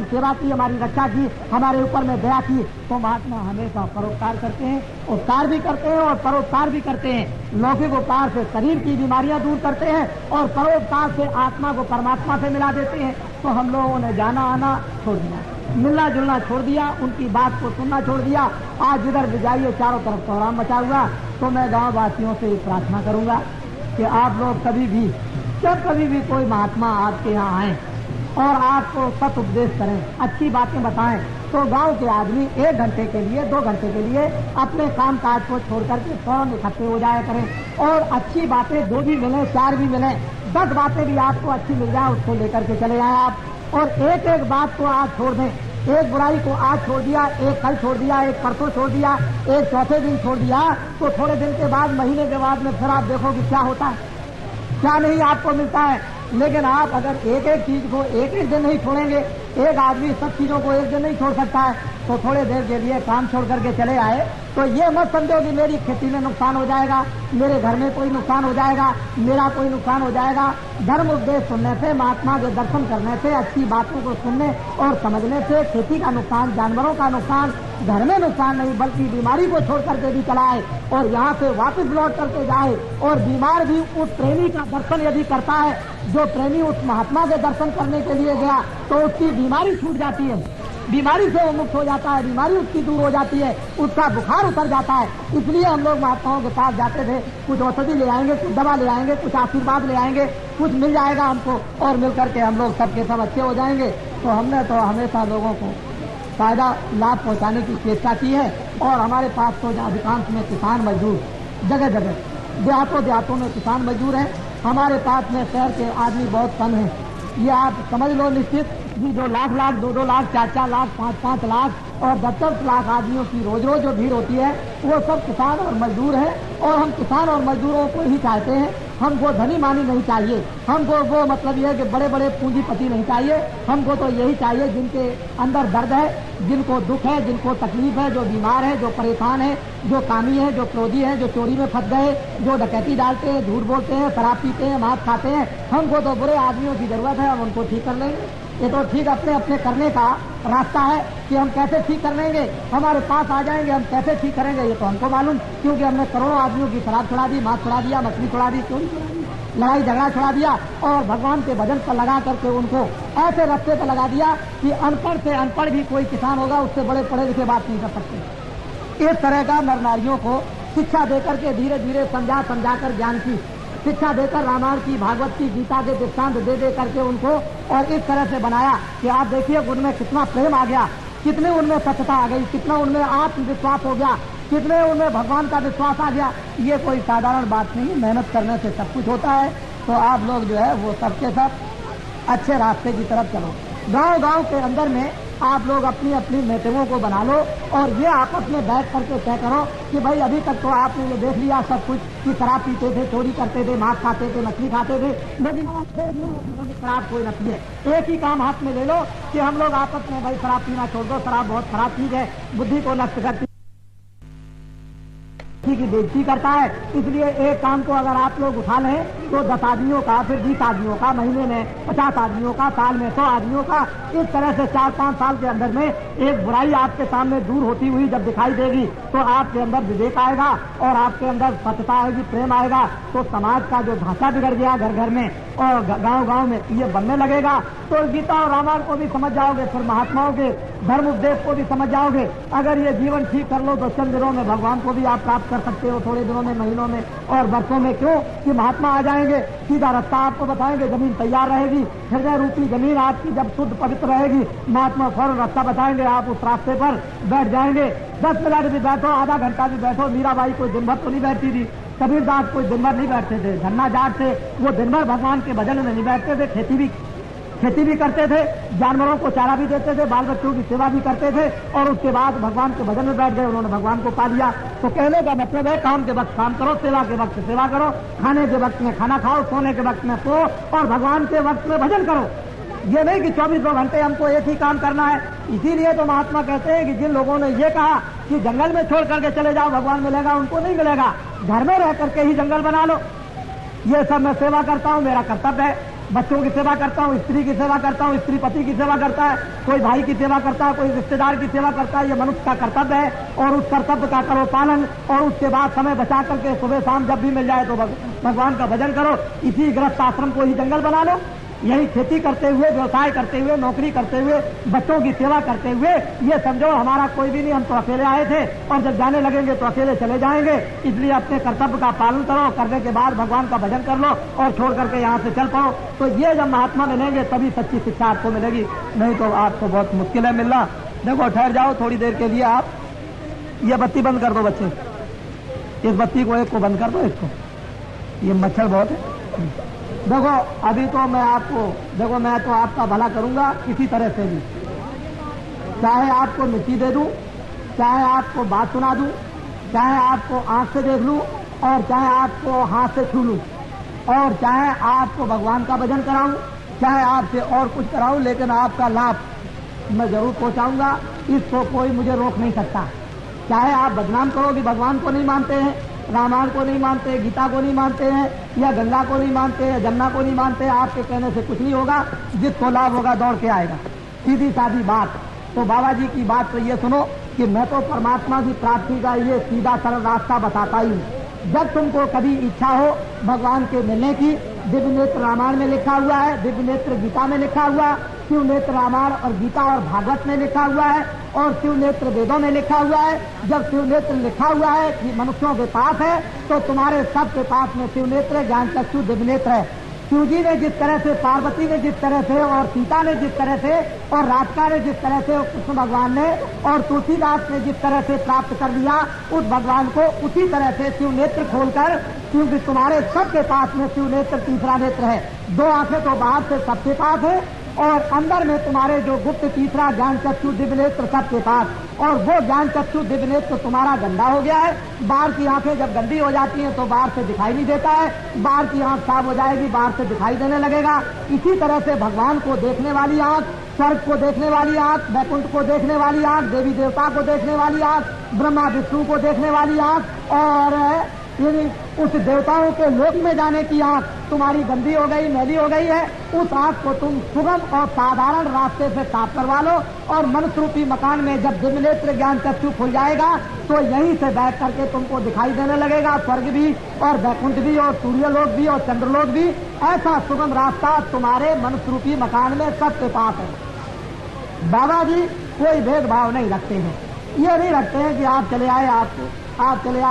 सेवा की, हमारी रक्षा की, हमारे ऊपर में दया की। तो महात्मा हमेशा परोपकार करते हैं, उपकार भी करते हैं और परोपकार भी करते हैं। लौकिक उपकार से शरीर की बीमारियां दूर करते हैं और परोपकार से आत्मा को परमात्मा से मिला देते हैं। तो हम लोगों ने जाना आना छोड़ दिया, मिलना जुलना छोड़ दिया, उनकी बात को सुनना छोड़ दिया। आज जिधर भी जाइए चारों तरफ कोहराम मचा हुआ। तो मैं गांव वासियों से प्रार्थना करूंगा कि आप लोग कभी भी जब कभी भी कोई महात्मा आपके यहाँ आए और आपको सत उपदेश करें, अच्छी बातें बताएं, तो गांव के आदमी 1 घंटे के लिए 2 घंटे के लिए अपने काम काज को छोड़ करके फौरन इकट्ठे हो जाया करें और अच्छी बातें 2 भी मिले 4 भी मिले, 10 बातें भी आपको अच्छी मिल जाए उसको लेकर के चले जाएं आप। और एक एक बात को आज छोड़ दें, एक बुराई को आज छोड़ दिया, एक कल छोड़ दिया, एक परसों छोड़ दिया, एक चौथे दिन छोड़ दिया, तो थोड़े दिन के बाद, महीने के बाद में फिर आप देखोगे क्या होता है, क्या नहीं आपको मिलता है। लेकिन आप अगर एक एक चीज को एक एक दिन नहीं छोड़ेंगे, एक आदमी सब चीजों को एक दिन नहीं छोड़ सकता है, तो थोड़े देर के लिए काम छोड़ करके चले आए तो ये मत समझो कि मेरी खेती में नुकसान हो जाएगा, मेरे घर में कोई नुकसान हो जाएगा, मेरा कोई नुकसान हो जाएगा। धर्म उपदेश सुनने से, महात्मा के दर्शन करने से, अच्छी बातों को सुनने और समझने से खेती का नुकसान, जानवरों का नुकसान, घर में नुकसान नहीं बल्कि बीमारी को छोड़ करके भी चलाए और यहाँ से वापस लौट करके जाए। और बीमार भी उस प्रेमी का दर्शन यदि करता है, जो प्रेमी उस महात्मा के दर्शन करने के लिए गया, तो उसकी बीमारी छूट जाती है, बीमारी से वो मुक्त हो जाता है, बीमारी उसकी दूर हो जाती है, उसका बुखार उतर जाता है। इसलिए हम लोग महात्माओं के पास जाते थे, कुछ औषधि ले आएंगे, कुछ दवा ले आएंगे, कुछ आशीर्वाद ले आएंगे, कुछ मिल जाएगा हमको और मिल करके हम लोग सबके सब अच्छे हो जाएंगे। तो हमने तो हमेशा लोगों को फायदा लाभ पहुंचाने की चेष्टा की है और हमारे पास तो अधिकांश में किसान मजदूर, जगह जगह देहातों में किसान मजदूर हैं। हमारे पास में शहर के आदमी बहुत कम है, ये आप समझ लो निश्चित जी। 2 लाख 2-2 लाख 4-4 लाख 5-5 लाख और 10-10 लाख आदमियों की रोज रोज जो भीड़ होती है वो सब किसान और मजदूर है। और हम किसान और मजदूरों को ही चाहते हैं, हमको धनी मानी नहीं चाहिए, हमको वो मतलब ये है कि बड़े बड़े पूंजीपति नहीं चाहिए। हमको तो यही चाहिए जिनके अंदर दर्द है, जिनको दुख है, जिनको तकलीफ है, जो बीमार है, जो परेशान है, जो कामी है, जो क्रोधी है, जो चोरी में फंस गए, जो डकैती डालते हैं, झूठ बोलते हैं, शराब पीते हैं, मांस खाते हैं। हमको तो बुरे आदमियों की जरूरत है, हम उनको ठीक कर लेंगे। ये तो ठीक अपने अपने करने का रास्ता है कि हम कैसे ठीक कर लेंगे, हमारे पास आ जाएंगे, हम कैसे ठीक करेंगे ये तो हमको मालूम, क्योंकि हमने करोड़ों आदमियों की शराब छुड़ा दी, मांस छुड़ा दिया, मछली छुड़ा दी, चोरी छुड़ा दी, लड़ाई झगड़ा छुड़ा दिया और भगवान के भजन पर लगा करके उनको ऐसे रास्ते पर लगा दिया कि अनपढ़ से अनपढ़ भी कोई किसान होगा, उससे बड़े पढ़े लिखे बात नहीं कर सकते। इस तरह का नर नारियों को शिक्षा देकर के धीरे धीरे समझा कर ज्ञान की शिक्षा देकर रामायण की, भागवत की, गीता के दृष्टांत दे करके उनको और इस तरह से बनाया कि आप देखिए उनमें कितना प्रेम आ गया, कितने उनमें सत्यता आ गई, कितना उनमें आत्मविश्वास हो गया, कितने उनमें भगवान का विश्वास आ गया। ये कोई साधारण बात नहीं, मेहनत करने से सब कुछ होता है। तो आप लोग जो है वो सबके सब अच्छे रास्ते की तरफ चलो। गांव गांव के अंदर में आप लोग अपनी अपनी मीटिंगों को बना लो और ये आपस में बैठ करके तय करो कि भाई अभी तक तो आपने ये देख लिया सब कुछ कि शराब पीते थे, चोरी करते थे, मांस खाते थे, मछली खाते थे, लेकिन शराब कोई न पिए। एक ही काम हाथ में ले लो कि हम लोग आपस में भाई शराब पीना छोड़ दो, शराब बहुत खराब चीज है, बुद्धि को नष्ट करती की बेइज्जती करता है। इसलिए एक काम को अगर आप लोग उठा लें तो 10 आदमियों का, फिर 20 आदमियों का, महीने में 50 आदमियों का, साल में 100 आदमियों का, इस तरह से 4-5 साल के अंदर में एक बुराई आपके सामने दूर होती हुई जब दिखाई देगी तो आपके अंदर विवेक आएगा और आपके अंदर सत्यता आएगी, प्रेम आएगा। तो समाज का जो ढांचा बिगड़ गया घर घर में और गांव-गांव में, ये बनने लगेगा। तो गीता और रामायण को भी समझ जाओगे, फिर महात्माओं के धर्म उपदेश को भी समझ जाओगे। अगर ये जीवन ठीक कर लो तो चंद दिनों में भगवान को भी आप प्राप्त कर सकते हो, थोड़े दिनों में, महीनों में और वर्षों में। क्यों कि महात्मा आ जाएंगे, सीधा रास्ता आपको बताएंगे, जमीन तैयार रहेगी, हृदय रूपी जमीन आपकी जब शुद्ध पवित्र रहेगी, महात्मा फौरन रास्ता बताएंगे, आप उस रास्ते पर बैठ जाएंगे। 10 मिनट भी बैठो, आधा घंटा भी बैठो। मीराबाई कोई दिन भर तो नहीं बैठती थी, कबीरदास कोई दिन भर नहीं बैठते थे, धन्ना जाट थे, वो दिन भर भगवान के भजन में नहीं बैठते थे, खेती भी करते थे, जानवरों को चारा भी देते थे, बाल बच्चों की सेवा भी करते थे और उसके बाद भगवान के भजन में बैठ गए, उन्होंने भगवान को पा लिया। तो कहने का मतलब है काम के वक्त काम करो, सेवा के वक्त सेवा करो, खाने के वक्त में खाना खाओ, सोने के वक्त में सो और भगवान के वक्त में भजन करो। ये नहीं कि 24 घंटे हमको एक ही काम करना है। इसीलिए तो महात्मा कहते हैं कि जिन लोगों ने ये कहा कि जंगल में छोड़ करके चले जाओ भगवान मिलेगा, उनको नहीं मिलेगा। घर में रह करके ही जंगल बना लो। ये सब मैं सेवा करता हूँ, मेरा कर्तव्य है। बच्चों की सेवा करता हूँ, स्त्री की सेवा करता हूँ, स्त्री पति की सेवा करता है, कोई भाई की सेवा करता है, कोई रिश्तेदार की सेवा करता है। ये मनुष्य का कर्तव्य है और उस कर्तव्य का करो पालन और उसके बाद समय बचा करके सुबह शाम जब भी मिल जाए तो भगवान का भजन करो। इसी गृहस्थ आश्रम को ही जंगल बना लो। यही खेती करते हुए, व्यवसाय करते हुए, नौकरी करते हुए, बच्चों की सेवा करते हुए ये समझो हमारा कोई भी नहीं, हम तो अकेले आए थे और जब जाने लगेंगे तो अकेले चले जाएंगे। इसलिए अपने कर्तव्य का पालन करो, करने के बाद भगवान का भजन कर लो और छोड़ करके यहाँ से चल पड़ो। तो ये जब महात्मा मिलेंगे तभी सच्ची शिक्षा आपको मिलेगी, नहीं तो आपको बहुत मुश्किल है मिलना। देखो ठहर जाओ थोड़ी देर के लिए, आप ये बत्ती बंद कर दो बच्चे, इस बत्ती को एक को बंद कर दो, इसको, ये मच्छर बहुत है। देखो अभी तो मैं आपको, देखो मैं तो आपका भला करूंगा किसी तरह से भी, चाहे आपको मिट्टी दे दूं, चाहे आपको बात सुना दूं, चाहे आपको आंख से देख लूं और चाहे आपको हाथ से छू लूं और चाहे आपको भगवान का भजन कराऊं, चाहे आपसे और कुछ कराऊं, लेकिन आपका लाभ मैं जरूर पहुंचाऊंगा। इसको कोई मुझे रोक नहीं सकता। चाहे आप बदनाम करो कि भगवान को नहीं मानते हैं, रामायण को नहीं मानते, गीता को नहीं मानते हैं, या गंगा को नहीं मानते, या जमुना को नहीं मानते, आपके कहने से कुछ नहीं होगा। जिसको लाभ होगा दौड़ के आएगा, सीधी सादी बात। तो बाबा जी की बात तो ये सुनो कि मैं तो परमात्मा की प्राप्ति का ये सीधा सरल रास्ता बताता ही हूँ। जब तुमको कभी इच्छा हो भगवान के मिलने की, दिव्य नेत्र रामायण में लिखा हुआ है, दिव्य नेत्र गीता में लिखा हुआ, शिव नेत्र रामायण और गीता और भागवत में लिखा हुआ है और शिव नेत्र वेदों में लिखा हुआ है। जब शिव नेत्र लिखा हुआ है कि मनुष्यों के पास है तो तुम्हारे सबके पास में शिव नेत्र, ज्ञान चक्षु, दिव्य नेत्र है। शिव जी ने जिस तरह से, पार्वती ने जिस तरह से और सीता ने जिस तरह से और राधिका ने जिस तरह से, कृष्ण भगवान ने और तुलसीदास ने जिस तरह से प्राप्त कर लिया उस भगवान को, उसी तरह से शिव नेत्र खोलकर, क्योंकि तुम्हारे सबके पास में शिव नेत्र तीसरा नेत्र है। 2 आंखें तो बाहर से सबके पास है और अंदर में तुम्हारे जो गुप्त तीसरा ज्ञान चक्षु दिव्य नेत्र सबके पास, और वो ज्ञान चक्षु दिव्य नेत्र तुम्हारा गंदा हो गया है। बाहर की आंखें जब गंदी हो जाती हैं तो बाहर से दिखाई नहीं देता है, बाहर की आंख साफ हो जाएगी, बाहर से दिखाई देने लगेगा। इसी तरह से भगवान को देखने वाली आंख, स्वर्ग को देखने वाली आंख, वैकुंठ को देखने वाली आंख, देवी देवता को देखने वाली आंख, ब्रह्मा विष्णु को देखने वाली आंख और उस देवताओं के लोक में जाने की आंख तुम्हारी गंदी हो गई, मैली हो गई है। उस आंख को तुम सुगम और साधारण रास्ते से साफ करवा लो और मनुष्य रूपी मकान में जब दिव्य नेत्र ज्ञान चक्षु खुल जाएगा तो यहीं से बैठ करके तुमको दिखाई देने लगेगा स्वर्ग भी और वैकुंठ भी और सूर्यलोक भी और चंद्रलोक भी। ऐसा सुगम रास्ता तुम्हारे मनुष्य रूपी मकान में सबके पास है। बाबा जी कोई भेदभाव नहीं रखते हैं, ये नहीं रखते हैं कि आप चले आए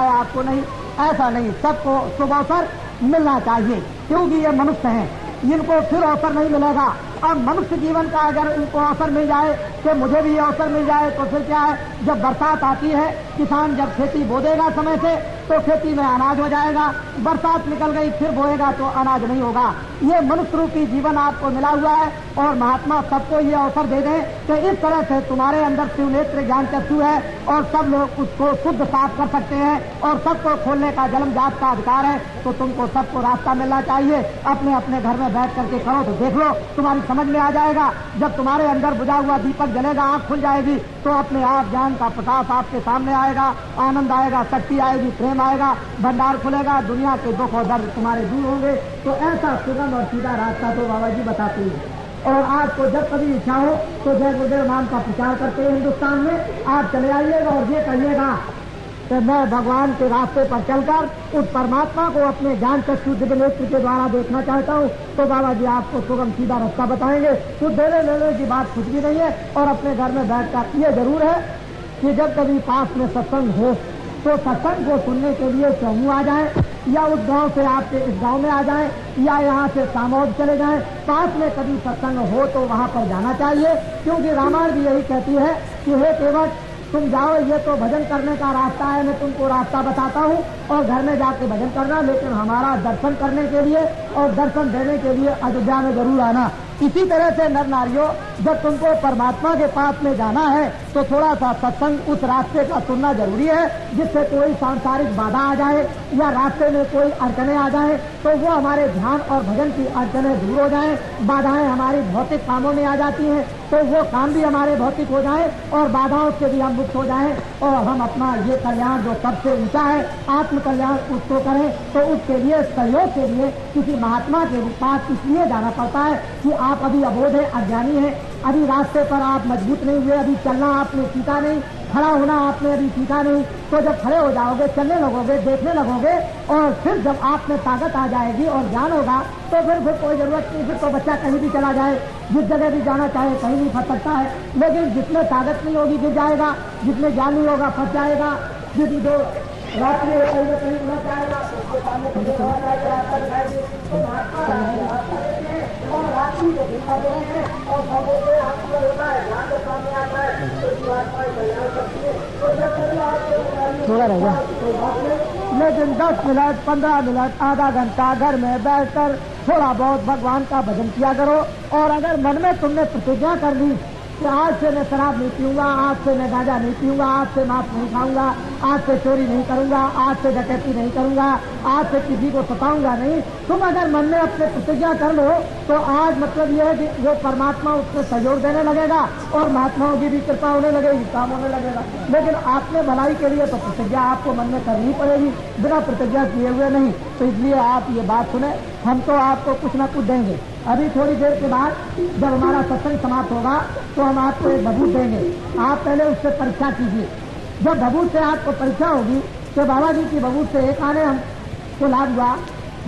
आपको नहीं, ऐसा नहीं। सबको शुभ अवसर मिलना चाहिए क्योंकि ये मनुष्य हैं, इनको फिर अवसर नहीं मिलेगा। अब मनुष्य जीवन का अगर इनको अवसर मिल जाए कि मुझे भी अवसर मिल जाए तो फिर क्या है, जब बरसात आती है किसान जब खेती बो देगा समय से तो खेती में अनाज हो जाएगा, बरसात निकल गई फिर बोएगा तो अनाज नहीं होगा। ये मनुष्य रूपी जीवन आपको मिला हुआ है और महात्मा सबको ये अवसर दे दें कि इस तरह से तुम्हारे अंदर शिव नेत्र ज्ञान चक्षु है और सब लोग उसको शुद्ध साफ कर सकते हैं और सबको खोलने का जन्म जात का अधिकार है। तो तुमको सबको रास्ता मिलना चाहिए। चाहिए अपने अपने घर में बैठ करके करो तो देख लो, तुम्हारी समझ में आ जाएगा। जब तुम्हारे अंदर बुझा हुआ दीपक जलेगा, आंख खुल जाएगी, तो अपने आप ज्ञान का प्रकाश आपके सामने आएगा, आनंद आएगा, शक्ति आएगी, प्रेम आएगा, भंडार खुलेगा, दुनिया के दुख और दर्द तुम्हारे दूर होंगे। तो ऐसा सुगम और सीधा रास्ता तो बाबा जी बताते हैं। और आपको जब कभी इच्छा हो तो जय गुरुदेव नाम का प्रचार करते हैं हिंदुस्तान में, आप चले आइएगा और ये कहिएगा कि मैं भगवान के रास्ते पर चलकर उस परमात्मा को अपने ज्ञान चक्षु दिव्य नेत्र के द्वारा देखना चाहता हूँ। तो बाबा जी आपको सुगम सीधा रास्ता बताएंगे। तो देने लेने की बात कुछ भी नहीं है। और अपने घर में बैठकर ये जरूर है कि जब कभी पास में सत्संग हो तो सत्संग को सुनने के लिए समूह आ जाए, या उस गांव से आपके इस गांव में आ जाए, या यहाँ से सामौद चले जाएं। पास में कभी सत्संग हो तो वहाँ पर जाना चाहिए, क्योंकि रामायण भी यही कहती है कि हे केवट तुम जाओ, ये तो भजन करने का रास्ता है, मैं तुमको रास्ता बताता हूँ और घर में जाके भजन करना, लेकिन हमारा दर्शन करने के लिए और दर्शन देने के लिए अयोध्या में जरूर आना। इसी तरह से नर नारियों, जब तुमको परमात्मा के पास में जाना है तो थोड़ा सा सत्संग उस रास्ते का सुनना जरूरी है, जिससे कोई सांसारिक बाधा आ जाए या रास्ते में कोई अड़चने आ जाए तो वो हमारे ध्यान और भजन की अड़चने दूर हो जाएं, बाधाएं हमारी भौतिक कामों में आ जाती हैं तो वो काम भी हमारे भौतिक हो जाए और बाधाओं से भी हम मुक्त हो जाएं और हम अपना ये कल्याण जो सबसे ऊंचा है आत्म कल्याण उसको करें। तो उसके लिए सहयोग के लिए किसी महात्मा के पास इसलिए जाना पड़ता है कि आप अभी अबोध है, अज्ञानी है, अभी रास्ते पर आप मजबूत नहीं हुए, अभी चलना आपने सीखा नहीं, खड़ा होना आपने अभी सीखा नहीं। तो जब खड़े हो जाओगे, चलने लगोगे, देखने लगोगे और फिर जब आप में ताकत आ जाएगी और ज्ञान होगा तो फिर कोई जरूरत नहीं, फिर तो बच्चा कहीं भी चला जाए, जिस जगह भी जाना चाहे कहीं भी फंस सकता है। लेकिन जिसमें ताकत नहीं होगी गिर जाएगा, जिसमें ज्ञान नहीं होगा फंस जाएगा, जो रात्रि कहीं न कहीं उलझ जाएगा, उसके सामने थोड़ा रहेगा। लेकिन 10 मिनट 15 मिनट आधा घंटा घर में बैठकर थोड़ा बहुत भगवान का भजन किया करो। और अगर मन में तुमने प्रतिज्ञा कर ली कि आज से मैं शराब नहीं पीऊंगा, आज से मैं गांजा नहीं पीऊंगा, आज से मांस नहीं खाऊंगा, आज से चोरी नहीं करूंगा, आज से डकैती नहीं करूंगा, आज से किसी को सताऊंगा नहीं, तुम अगर मन में अपने प्रतिज्ञा कर लो तो आज मतलब यह है कि वो परमात्मा उसमें सहयोग देने लगेगा और महात्माओं की भी कृपा होने लगेगी, काम होने लगेगा। लेकिन आपने भलाई के लिए तो प्रतिज्ञा आपको मन में करनी पड़ेगी, बिना प्रतिज्ञा किए हुए नहीं। तो इसलिए आप ये बात सुने, हम तो आपको कुछ ना कुछ देंगे। अभी थोड़ी देर के बाद जब हमारा सत्संग समाप्त होगा तो हम आपको एक भभूत देंगे, आप पहले उससे परीक्षा कीजिए। जब भभूत से आपको परीक्षा होगी तो बाबा जी की भभूत से 1 आने हमको लाभ हुआ,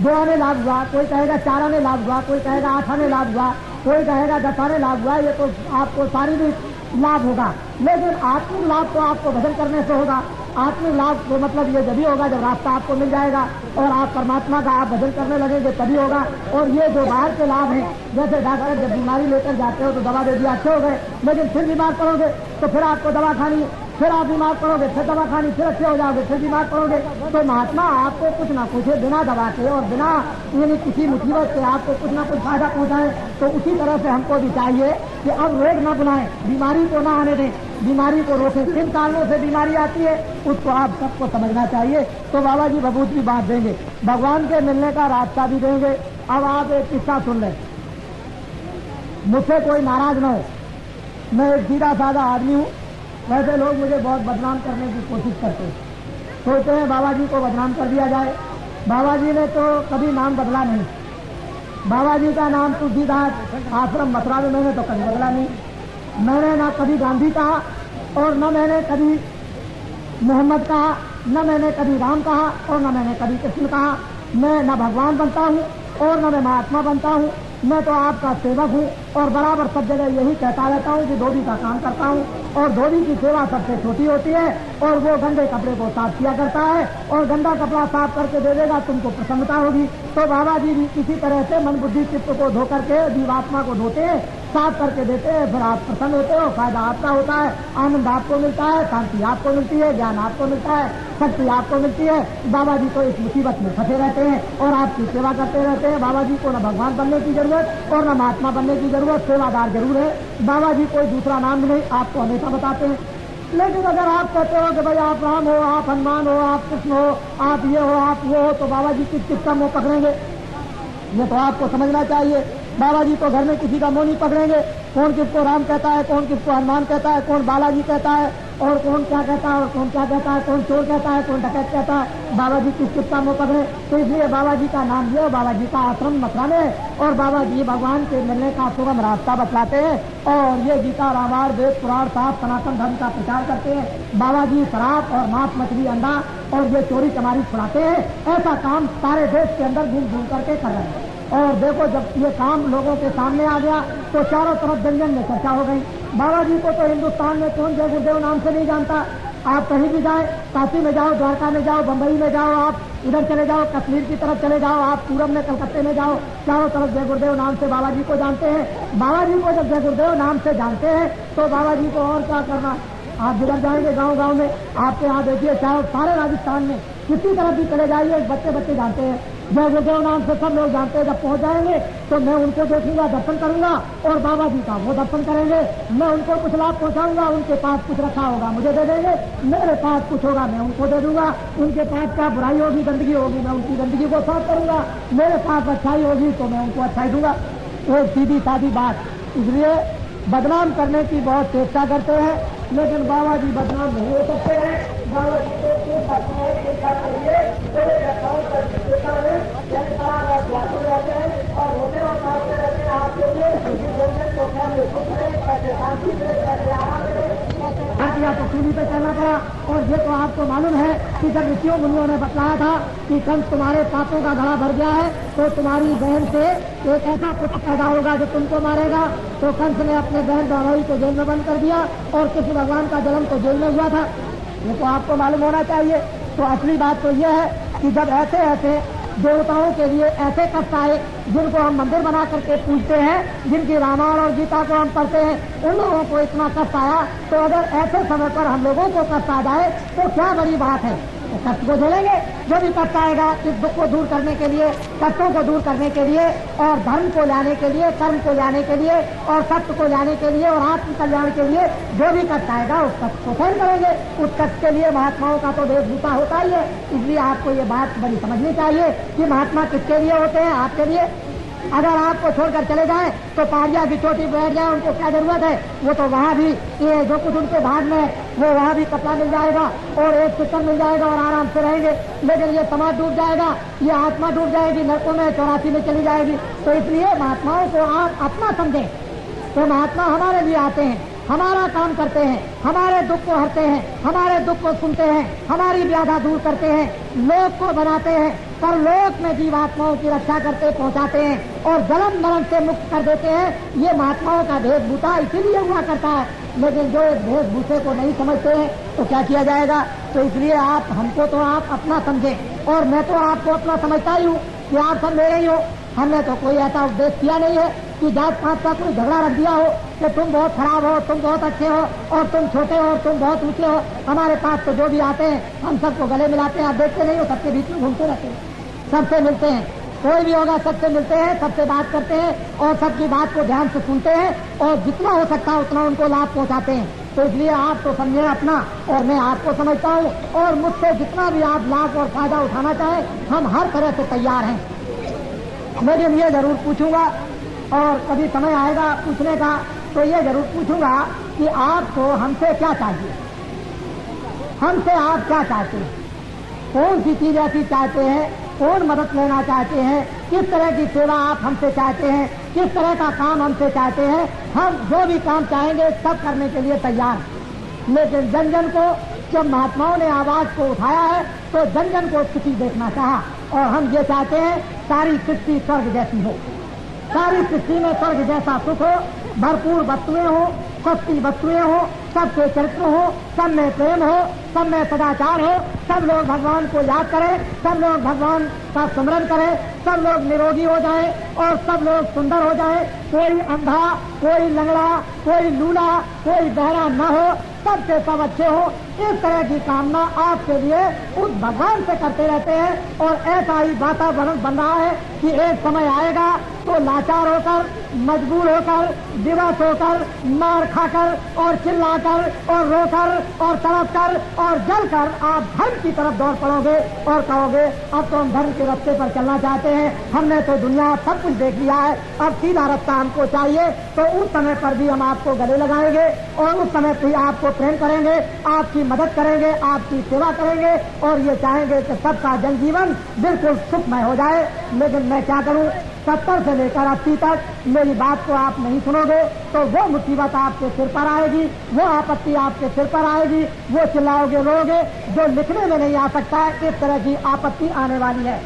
2 आने लाभ हुआ, कोई कहेगा 4 आने लाभ हुआ, कोई कहेगा 8 आने लाभ हुआ, कोई कहेगा 10 आने लाभ हुआ, ये तो आपको शारीरिक लाभ होगा। लेकिन आत्मिक लाभ तो आपको भजन करने से होगा। आत्मिक लाभ तो मतलब ये जब होगा जब रास्ता आपको मिल जाएगा और आप परमात्मा का आप भजन करने लगेंगे तभी होगा। और ये जो बाहर के लाभ हैं, जैसे डॉक्टर जब बीमारी लेकर जाते हो तो दवा दे दिया, अच्छे हो गए, लेकिन फिर बीमार पड़ोगे तो फिर आपको दवा खानी, फिर आप बीमार पड़ोगे, फिर दवा खानी, फिर अच्छे हो जाओगे, फिर बीमार पड़ोगे। तो महात्मा आपको कुछ ना कुछ बिना दवा के और बिना यानी किसी मुसीबत से आपको कुछ ना कुछ फायदा पहुंचाए। तो उसी तरह से हमको भी चाहिए कि अब रोग न बुलाएं, बीमारी को ना आने दें, बीमारी को रोकें। किन कारणों से बीमारी आती है उसको आप सबको समझना चाहिए। तो बाबा जी भभूत की बात देंगे, भगवान के मिलने का रास्ता भी देंगे। अब आप एक किस्सा सुन लें, मुझसे कोई नाराज न हो, मैं एक सीधा साधा आदमी हूँ। वैसे लोग मुझे बहुत बदनाम करने की कोशिश करते हैं, सोचते हैं बाबा जी को बदनाम कर दिया जाए। बाबा जी ने तो कभी नाम बदला नहीं, बाबा जी का नाम तुलसीदास आश्रम मथुरा में मैंने तो कभी बदला नहीं। मैंने ना कभी गांधी कहा और न मैंने कभी मोहम्मद कहा, न मैंने कभी राम कहा और न मैंने कभी कृष्ण कहा। मैं न भगवान बनता हूँ और न मैं महात्मा बनता हूँ, मैं तो आपका सेवक हूँ और बराबर सब जगह यही कहता रहता हूँ कि धोबी का काम करता हूँ और धोबी की सेवा सबसे छोटी होती है। और वो गंदे कपड़े को साफ किया करता है और गंदा कपड़ा साफ करके दे देगा, तुमको प्रसन्नता होगी। तो बाबा जी भी किसी तरह से मन बुद्धि चित्त को धो करके जीवात्मा को धोते हैं, साफ करके देते हैं, फिर आप प्रसन्न होते हो, फायदा आपका होता है, आनंद आपको मिलता है, शांति आपको मिलती है, ज्ञान आपको मिलता है, शक्ति आपको मिलती है। बाबा जी तो इस मुसीबत में फंसे रहते हैं और आपकी सेवा करते रहते हैं। बाबा जी को न भगवान बनने की जरूरत और न महात्मा बनने की जरूरत, सेवादार जरूर है। बाबा जी कोई दूसरा नाम भी नहीं, आपको हमेशा बताते हैं। लेकिन अगर आप कहते हो कि भाई आप राम हो, आप हनुमान हो, आप कृष्ण हो, आप ये हो, आप वो हो, तो बाबा जी किसका मुंह पकड़ेंगे? ये तो आपको समझना चाहिए। बाबा जी तो घर में किसी का मुंह नहीं पकड़ेंगे, कौन किसको राम कहता है, कौन किसको हनुमान कहता है, कौन बालाजी कहता है, और कौन क्या कहता है, और कौन क्या कहता है, कौन चोर कहता है, कौन डकैत कहता है। बाबा जी किस किसका मुंह पकड़े? तो इसलिए बाबा जी का नाम लियो, बाबा जी का आश्रम मथुरा में, और बाबा जी भगवान के मिलने का सुगम रास्ता बतलाते हैं, और ये गीता रामायण वेद पुराण साहब सनातन धर्म का प्रचार करते हैं। बाबा जी शराब और मांस मछली अंडा और ये चोरी चमारी छुड़ाते हैं। ऐसा काम सारे देश के अंदर घूम घूम करके कर रहे हैं। और देखो जब ये काम लोगों के सामने आ गया तो चारों तरफ जन में चर्चा हो गई। बाबा जी को तो हिंदुस्तान में कौन जय गुरुदेव नाम से नहीं जानता। आप कहीं भी जाए, काशी में जाओ, द्वारका में जाओ, बंबई में जाओ, आप इधर चले जाओ, कश्मीर की तरफ चले जाओ, आप पूरब में कलकत्ते में जाओ, चारों तरफ जय गुरुदेव नाम से बाबा जी को जानते हैं। बाबा जी को जब जय गुरुदेव नाम से जानते हैं तो बाबा जी को और क्या करना। आप जिधर जाएंगे गांव गांव में, आपके यहाँ देखिए चाहे सारे राजस्थान में किसी तरफ भी चले जाइए, बच्चे बच्चे जानते हैं जय गुरुदेव नाम से, सब लोग जानते हैं। जब पहुंच जाएंगे तो मैं उनको देखूंगा, दर्शन करूंगा, और बाबा जी का वो दर्शन करेंगे। मैं उनको कुछ लाभ पहुंचाऊंगा, उनके पास कुछ रखा होगा मुझे दे देंगे, मेरे पास कुछ होगा मैं उनको दे दूंगा। उनके पास क्या बुराई होगी, गंदगी होगी, मैं उनकी गंदगी को साफ करूंगा। मेरे पास अच्छाई होगी तो मैं उनको अच्छाई दूंगा। एक सीधी सादी बात। इसलिए बदनाम करने की बहुत चेष्टा करते हैं, लेकिन बाबा जी बदनाम नहीं हो सकते हैं। बाबा जी को और होते और काटते रहते हैं आपके लिए तो सूली पे चलना पड़ा। और ये तो आपको मालूम है कि जब ऋषियों मुनियों ने बतलाया था कि कंस तुम्हारे पापों का घड़ा भर गया है तो तुम्हारी बहन से एक ऐसा पुत्र पैदा होगा जो तुमको मारेगा, तो कंस ने अपने बहन दानवी को जेल में बंद कर दिया और कृष्ण भगवान का जन्म तो जेल में हुआ था। ये तो आपको मालूम होना चाहिए। तो असली बात तो यह है कि जब ऐसे ऐसे देवताओं के लिए ऐसे कष्ट आए जिनको हम मंदिर बना करके पूजते हैं, जिनकी रामायण और गीता को हम पढ़ते हैं, उन लोगों को इतना कष्ट आया, तो अगर ऐसे समय पर हम लोगों को कष्ट आ जाए तो क्या बड़ी बात है। तो कष्ट को झेलेंगे, जो भी कष्ट आएगा इस दुख को दूर करने के लिए, कष्टों को दूर करने के लिए, और धर्म को लाने के लिए, कर्म को लाने के लिए, और सत्य को लाने के लिए, और आत्म कल्याण के लिए जो भी कष्ट आएगा उस कष्ट को सहन करेंगे। उस कष्ट के लिए महात्माओं का तो वेशभूषा होता ही है। इसलिए आपको ये बात बड़ी समझनी चाहिए कि महात्मा किसके लिए होते हैं, आपके लिए। अगर आपको छोड़कर चले जाएं तो पहाड़िया की चोटी बैठ जाए, उनको क्या जरूरत है। वो तो वहाँ भी ये जो कुछ उनके भाग में वो वहाँ भी कपड़ा मिल जाएगा और एक चिकन मिल जाएगा और आराम से रहेंगे, लेकिन ये समाज डूब जाएगा, ये आत्मा डूब जाएगी, नरकों में 84 में चली जाएगी। तो इसलिए महात्माओं को आप अपना समझें। तो महात्मा हमारे लिए आते हैं, हमारा काम करते हैं, हमारे दुख को हरते हैं, हमारे दुख को सुनते हैं, हमारी व्याधा दूर करते हैं, लोक को बनाते हैं, पर लोक में जीवात्माओं की रक्षा करते पहुंचाते हैं और जन्म मरण से मुक्त कर देते हैं। ये महात्माओं का वेशभूषा इसीलिए हुआ करता है। लेकिन जो इस वेशभूषे को नहीं समझते हैं तो क्या किया जाएगा। तो इसलिए आप हमको तो आप अपना समझें, और मैं तो आपको अपना समझता ही हूँ कि आप सब मेरे ही हो। हमने तो कोई ऐसा उपदेश किया नहीं है कि जात पात का कोई झगड़ा रख दिया हो कि तुम बहुत खराब हो, तुम बहुत अच्छे हो, और तुम छोटे हो, तुम बहुत ऊंचे हो। हमारे पास तो जो भी आते हैं हम सबको गले मिलाते हैं। आप देखते नहीं हो, सबके बीच में घूमते रहते हैं, सबसे मिलते हैं, कोई भी होगा सबसे मिलते हैं, सबसे बात करते हैं और सबकी बात को ध्यान से सुनते हैं और जितना हो सकता है उतना उनको लाभ पहुंचाते हैं। तो इसलिए आप तो समझे अपना और मैं आपको समझता हूँ, और मुझसे जितना भी आप लाभ और फायदा उठाना चाहें हम हर तरह से तैयार हैं। लेकिन ये जरूर पूछूंगा, और कभी समय आएगा पूछने का तो ये जरूर पूछूंगा कि आपको हमसे क्या चाहिए, हमसे आप क्या चाहते हैं, कौन सी चीज ऐसी चाहते हैं, कौन मदद लेना चाहते हैं, किस तरह की सेवा आप हमसे चाहते हैं, किस तरह का काम हमसे चाहते हैं। हम जो भी काम चाहेंगे सब करने के लिए तैयार हैं। लेकिन जन जन को जब महात्माओं ने आवाज को उठाया है तो जन जन को सुखी देखना चाहा, और हम ये चाहते हैं सारी सृष्टि स्वर्ग जैसी हो, सारी सृष्टि में स्वर्ग जैसा सुख हो, भरपूर वस्तुएं हो, सस्ती वस्तुएं हो, सबके चरित्र हो, सब में प्रेम हो, सब में सदाचार हो, सब लोग भगवान को याद करें, सब लोग भगवान का स्मरण करें, सब लोग निरोगी हो जाएं और सब लोग सुंदर हो जाएं। कोई अंधा, कोई लंगड़ा, कोई लूला, कोई बहरा न हो, सबसे सब अच्छे हो। इस तरह की कामना आपके लिए उस भगवान से करते रहते हैं, और ऐसा ही वातावरण बन रहा है कि एक समय आएगा तो लाचार होकर मजबूर होकर, दिवस होकर, मार खाकर और चिल्लाकर और रोकर और तड़प कर और जलकर आप धर्म की तरफ दौड़ पड़ोगे और कहोगे अब तो हम धर्म के रास्ते पर चलना चाहते हैं, हमने तो दुनिया सब कुछ देख लिया है, अब सीधा रास्ता हमको चाहिए। तो उस समय पर भी हम आपको गले लगाएंगे और उस समय भी आपको प्रेम करेंगे, आपकी मदद करेंगे, आपकी सेवा करेंगे और ये चाहेंगे कि सबका जनजीवन बिल्कुल सुखमय हो जाए। लेकिन मैं क्या करूं, 70 से लेकर 80 तक मेरी बात को आप नहीं सुनोगे तो वो मुसीबत आपके सिर पर आएगी, वो आपत्ति आपके सिर पर आएगी, वो चिल्लाओगे रोगे जो लिखने में नहीं आ सकता है, इस तरह की आपत्ति आने वाली है।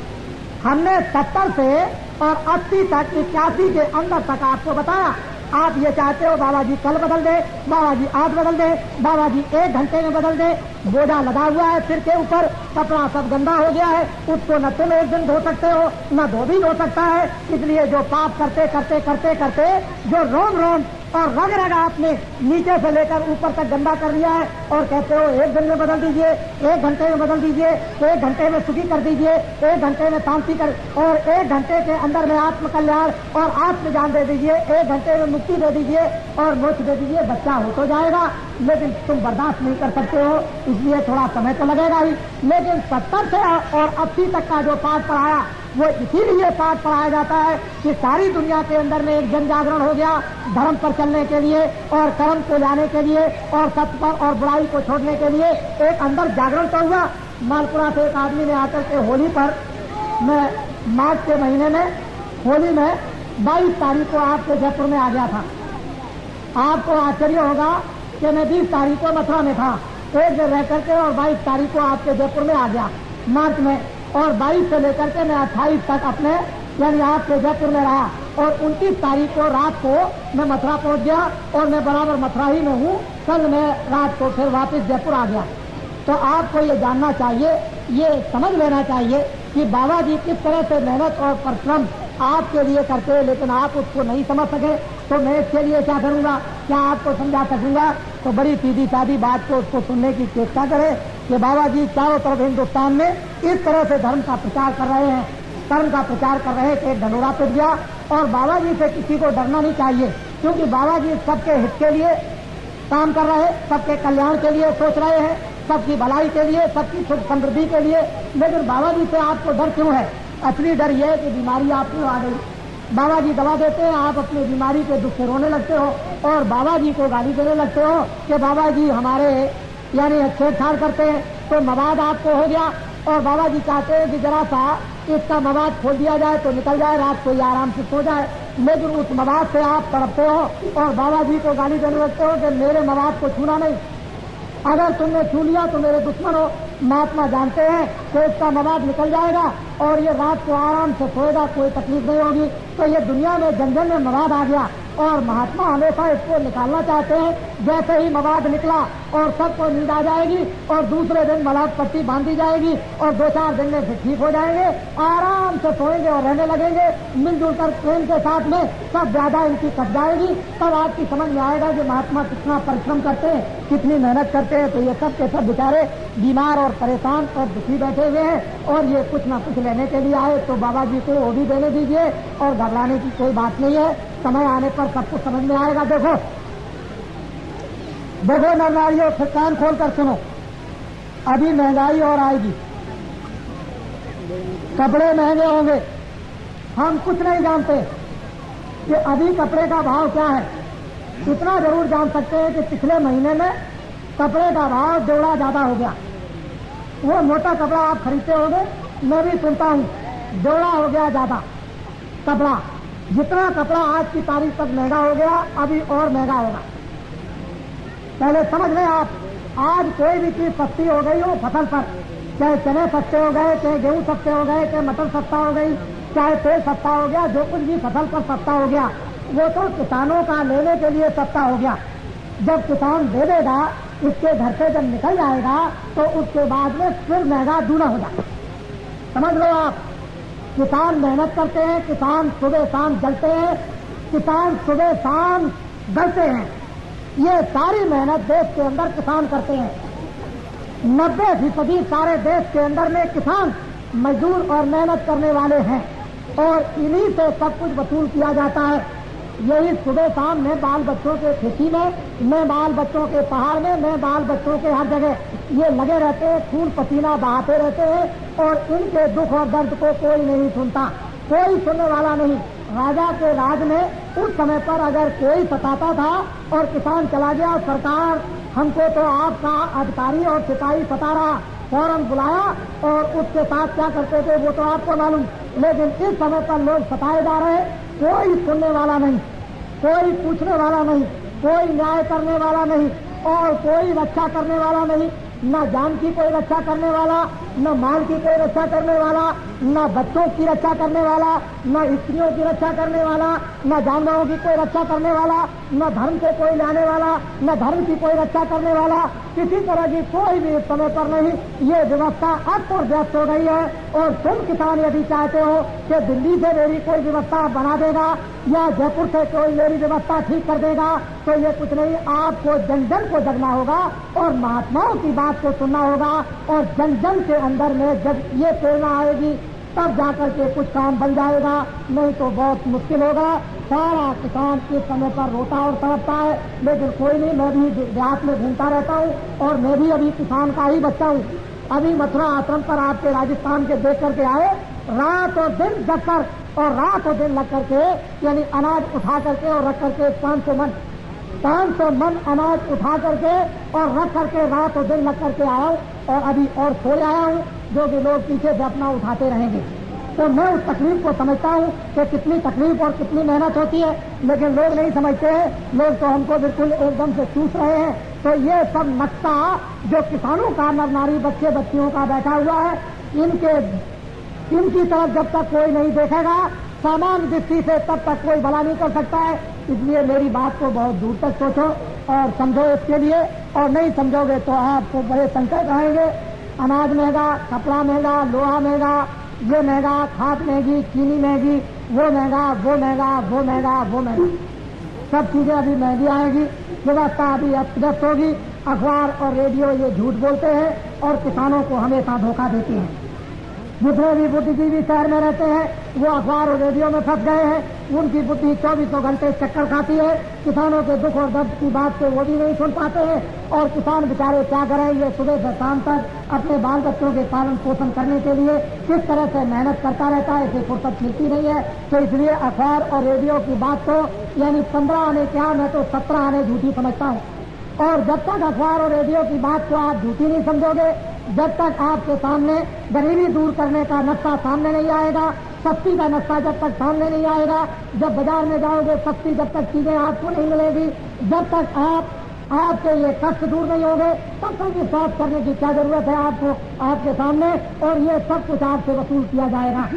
हमने 70 से और 80 तक 81 के अंदर तक आपको बताया। आप ये चाहते हो बाबा जी कल बदल दे, बाबा जी आज बदल दे, बाबा जी 1 घंटे में बदल दे, बोझा लगा हुआ है सिर के ऊपर, कपड़ा सब गंदा हो गया है, उसको न तुम 1 दिन धो सकते हो न 2 दिन धो सकता है। इसलिए जो पाप करते करते करते करते जो रोम रोम और रग रग आपने नीचे से लेकर ऊपर तक गंदा कर लिया है और कहते हो 1 दिन में बदल दीजिए, 1 घंटे में बदल दीजिए, 1 घंटे में सुखी कर दीजिए, 1 घंटे में शांति कर और 1 घंटे के अंदर में आत्म कल्याण और आत्मज्ञान दे दीजिए, 1 घंटे में मुक्ति दे दीजिए और मोक्ष दे दीजिए, बच्चा हो तो जाएगा। लेकिन तुम बर्दाश्त नहीं कर सकते हो, इसलिए थोड़ा समय तो लगेगा ही। लेकिन 70 से और 80 तक का जो पाठ पढ़ाया वो इसीलिए पाठ पढ़ाया जाता है कि सारी दुनिया के अंदर में एक जन जागरण हो गया धर्म पर चलने के लिए और कर्म को लाने के लिए और सत्य पर और बुराई को छोड़ने के लिए एक अंदर जागरण तो हुआ। मालपुरा से एक आदमी ने आकर के होली पर, मैं मार्च के महीने में होली में 22 तारीख को आपके जयपुर में आ गया था। आपको आश्चर्य होगा कि मैं 20 तारीख को मथुरा में था, एक दिन रह करके और 22 तारीख को आपके जयपुर में आ गया मार्च में, और 22 से लेकर के मैं 28 तक अपने यानी आपके जयपुर में रहा और 29 तारीख को रात को मैं मथुरा पहुंच गया और मैं बराबर मथुरा ही में हूँ। कल मैं रात को फिर वापस जयपुर आ गया। तो आपको ये जानना चाहिए, ये समझ लेना चाहिए कि बाबा जी किस तरह से मेहनत और परिश्रम आपके लिए करते हैं, लेकिन आप उसको नहीं समझ सके तो मैं इसके लिए क्या करूँगा, क्या आपको समझा सकूंगा। तो बड़ी सीधी सादी बात को उसको सुनने की चेष्टा करें कि बाबा जी चारों तरफ हिंदुस्तान में इस तरह से धर्म का प्रचार कर रहे हैं, धर्म का प्रचार कर रहे थे, ढंढोरा टूट गया। और बाबा जी से किसी को डरना नहीं चाहिए, क्योंकि बाबा जी सबके हित के लिए काम कर रहे, सबके कल्याण के लिए सोच रहे हैं, सबकी भलाई के लिए, सबकी सुख समृद्धि के लिए। लेकिन बाबा जी से आपको डर क्यों है? असली डर यह है कि बीमारी आपको आ गई, बाबा जी दवा देते हैं, आप अपनी बीमारी के दुख से रोने लगते हो और बाबा जी को गाली देने लगते हो कि बाबा जी हमारे यानी छेड़छाड़ करते हैं। तो मवाद आपको हो गया और बाबा जी चाहते हैं कि जरा सा इसका मवाद खोल दिया जाए तो निकल जाए, रात को आराम से सो जाए। लेकिन उस मवाद से आप तड़पते हो और बाबा जी को गाली देने लगते हो कि मेरे मवाद को छूना नहीं, अगर तुमने छू लिया तो मेरे दुश्मन हो। महात्मा जानते हैं कि इसका मवाद निकल जाएगा और ये रात को आराम से सोएगा, कोई तकलीफ नहीं होगी। तो ये दुनिया में जंगल में मवाद आ गया और महात्मा हमेशा इसको निकालना चाहते हैं। जैसे ही मवाद निकला और सबको नींद आ जाएगी और दूसरे दिन मलाद पट्टी बांधी जाएगी और 2-4 दिन में फिर ठीक हो जाएंगे, आराम से सोएंगे और रहने लगेंगे मिलजुल कर प्रेम के साथ में, सब ज्यादा इनकी कट जाएगी। तब आपकी समझ में आएगा कि महात्मा कितना परिश्रम करते हैं, कितनी मेहनत करते हैं। तो ये सब के सब बेचारे बीमार और परेशान और दुखी बैठे हुए हैं और ये कुछ न कुछ लेने के लिए आए। तो बाबा जी को वो भी देने दीजिए और घबराने की कोई बात नहीं है, समय आने पर सब कुछ समझ में आएगा। देखो देखो नरनारियों, फिर कान खोल कर सुनो, अभी महंगाई और आएगी, कपड़े महंगे होंगे। हम कुछ नहीं जानते कि अभी कपड़े का भाव क्या है, इतना जरूर जान सकते हैं कि पिछले महीने में कपड़े का भाव 2 गुना ज्यादा हो गया। वो मोटा कपड़ा आप खरीदते होंगे, मैं भी सुनता हूँ, 2 गुना हो गया ज्यादा कपड़ा। जितना कपड़ा आज की तारीख तक महंगा हो गया, अभी और महंगा होगा। पहले समझ लें आप, आज कोई भी चीज सस्ती हो गई हो फसल पर, चाहे चने सस्ते हो गए, चाहे गेहूं सस्ते हो गए, चाहे मटर सस्ता हो गई, चाहे तेल सस्ता हो गया, जो कुछ भी फसल पर सस्ता हो गया वो तो किसानों का लेने के लिए सस्ता हो गया। जब किसान दे देगा, इसके घर से जब निकल जाएगा तो उसके बाद में फिर महंगा दूना हो जाए। समझ लो आप, किसान मेहनत करते हैं, किसान सुबह शाम जलते हैं, किसान सुबह शाम गलते हैं। ये सारी मेहनत देश के अंदर किसान करते हैं। 90% सारे देश के अंदर में किसान मजदूर और मेहनत करने वाले हैं और इन्हीं से सब कुछ वसूल किया जाता है। यही सुबह शाम मैं बाल बच्चों के खेती में, मैं बाल बच्चों के पहाड़ में, मैं बाल बच्चों के हर जगह ये लगे रहते हैं, खून पसीना बहाते रहते हैं और इनके दुख और दर्द को कोई नहीं सुनता, कोई सुनने वाला नहीं। राजा के राज में उस समय पर अगर कोई सताता था और किसान चला गया, सरकार हमको तो आपका अधिकारी और सिपाही सता रहा, फौरन बुलाया और उसके साथ क्या करते थे वो तो आपको मालूम। लेकिन इस समय पर लोग सताए जा रहे, कोई सुनने वाला नहीं, कोई पूछने वाला नहीं, कोई न्याय करने वाला नहीं और कोई रक्षा करने वाला नहीं। न जान की कोई रक्षा करने वाला, न माल की कोई रक्षा करने वाला, न बच्चों की रक्षा करने वाला, न स्त्रियों की रक्षा करने वाला, न जानवरों की कोई रक्षा करने वाला, न धर्म से कोई लाने वाला, न धर्म की कोई रक्षा करने वाला, किसी तरह की कोई भी इस समय पर नहीं। ये व्यवस्था अब और व्यस्त हो गई है और तुम किसान यदि चाहते हो कि दिल्ली से मेरी कोई व्यवस्था बना देगा या जयपुर से कोई मेरी व्यवस्था ठीक कर देगा, तो ये कुछ नहीं, आपको जन जन को जगना होगा और महात्माओं की बात को सुनना होगा और जन जन के अंदर में जब ये प्रेरणा आएगी तब जाकर के कुछ काम बन जाएगा, नहीं तो बहुत मुश्किल होगा। सारा किसान इस समय पर रोता और तड़पता है, लेकिन कोई नहीं, मैं भी देहात में घूमता रहता हूँ और मैं भी अभी किसान का ही बच्चा हूँ। अभी मथुरा आश्रम पर आपके राजस्थान के देख करके आए, रात और दिन जग कर और रात और दिन लग करके यानी अनाज उठा करके और रख करके 500 मन अनाज उठा करके और रख करके रात और दिन लग करके आया हूँ और अभी और छोड़ आया हूँ, जो कि लोग पीछे से अपना उठाते रहेंगे। तो मैं उस तकलीफ को समझता हूँ कि कितनी तकलीफ और कितनी मेहनत होती है, लेकिन लोग नहीं समझते हैं, लोग तो हमको बिल्कुल एकदम से चूस रहे हैं। तो ये सब नक्शा जो किसानों का नर नारी बच्चे बच्चियों का बैठा हुआ है, इनकी तरफ जब तक कोई नहीं देखेगा सामान्य दृष्टि से तब तक कोई भला नहीं कर सकता है। इसलिए मेरी बात को बहुत दूर तक सोचो और समझो इसके लिए, और नहीं समझोगे तो आपको बड़े संकट आएंगे। अनाज महंगा, कपड़ा महंगा, लोहा महंगा, ये महंगा, खाद महंगी, चीनी महंगी, वो महंगा, वो महंगा, वो महंगा, वो महंगा, सब चीजें अभी महंगी आएगी। व्यवस्था अभी अस्त होगी। अखबार और रेडियो ये झूठ बोलते हैं और किसानों को हमेशा धोखा देते हैं। जितने भी बुद्धिजीवी शहर में रहते हैं वो अखबार और रेडियो में फंस गए हैं, उनकी बुद्धि 24 घंटे चक्कर खाती है, किसानों के दुख और दर्द की बात को वो भी नहीं सुन पाते हैं। और किसान बेचारे क्या करें, ये सुबह से शाम तक अपने बाल बच्चों के पालन पोषण करने के लिए किस तरह से मेहनत करता रहता है, इसे फुर्सत मिलती नहीं है। तो इसलिए अखबार और रेडियो की बात तो यानी 15 आने क्या, मैं तो 17 आने झूठी समझता हूँ। और जब तक अखबार और रेडियो की बात को आप झूठी नहीं समझोगे, जब तक आपके सामने गरीबी दूर करने का नक्शा सामने नहीं आएगा, सस्ती का नक्शा जब तक सामने नहीं आएगा, जब बाजार में जाओगे सस्ती जब तक चीजें आपको नहीं मिलेगी, जब तक आपके ये कष्ट दूर नहीं होंगे, तब तक विश्वास करने की क्या जरूरत है आपको आपके सामने। और ये सब कुछ आपसे वसूल किया जाएगा,